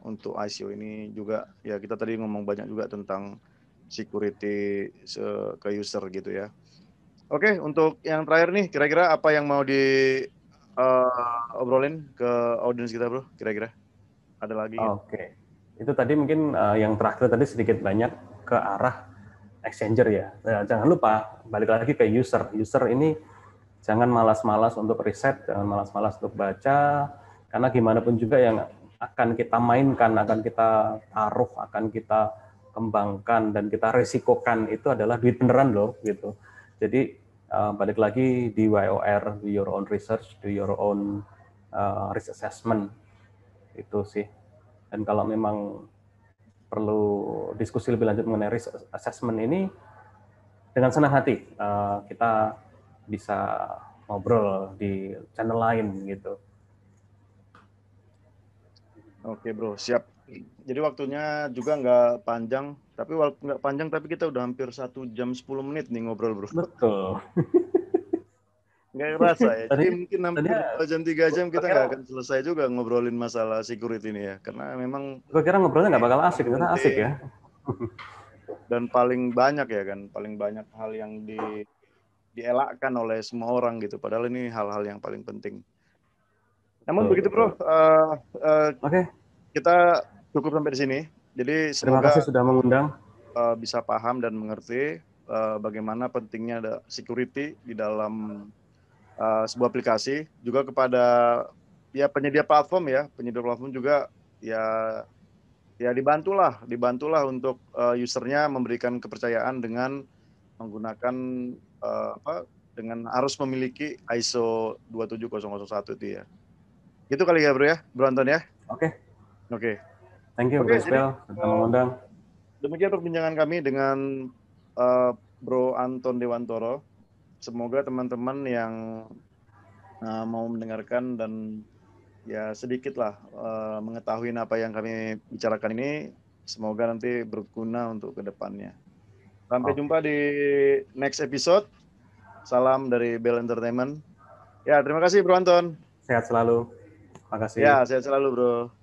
untuk ICO ini juga. Ya kita tadi ngomong banyak juga tentang security ke user gitu ya. Oke, untuk yang terakhir nih, kira-kira apa yang mau obrolin ke audiens kita bro? Kira-kira ada lagi gitu? Oke, itu tadi mungkin yang terakhir tadi sedikit banyak ke arah exchanger ya. Jangan lupa balik lagi ke user. User ini jangan malas-malas untuk riset, jangan malas-malas untuk baca, karena gimana pun juga yang akan kita mainkan, akan kita taruh, akan kita kembangkan dan kita resikokan itu adalah duit beneran loh gitu. Jadi balik lagi di YOR, do your own research, do your own risk assessment itu sih. Dan kalau memang perlu diskusi lebih lanjut mengenai risk assessment ini, dengan senang hati kita bisa ngobrol di channel lain gitu. Oke bro, siap. Jadi waktunya juga nggak panjang, tapi walaupun nggak panjang, tapi kita udah hampir 1 jam 10 menit nih ngobrol bro. Betul. Nggak kerasa ya. Jadi Tadinya, mungkin hampir tadinya 2 jam 3 jam kita gue kira, nggak akan selesai juga ngobrolin masalah security ini ya, karena memang gue kira ngobrolnya nggak bakal asik, paling ternyata asik penting ya. dan paling banyak ya kan, paling banyak hal yang dielakkan oleh semua orang gitu. Padahal ini hal-hal yang paling penting. Namun Betul, begitu betul. bro, Oke, kita cukup sampai di sini. Jadi terima semoga kasih sudah mengundang. bisa paham dan mengerti bagaimana pentingnya ada security di dalam sebuah aplikasi. Juga kepada ya penyedia platform ya, penyedia platform juga ya dibantulah untuk usernya memberikan kepercayaan dengan menggunakan dengan harus memiliki ISO 27001 itu ya. Gitu kali ya bro ya, Bro Anton ya. Oke, Oke. thank you Oke, Bro jadi Isbel sudah mengundang. demikian perbincangan kami dengan Bro Anton Dewantoro. Semoga teman-teman yang mau mendengarkan dan ya sedikitlah mengetahui apa yang kami bicarakan ini, semoga nanti berguna untuk kedepannya. Sampai Oke, jumpa di next episode. Salam dari Bell Entertainment. Ya, terima kasih Bro Anton. sehat selalu. Ya, Makasih. sehat selalu Bro.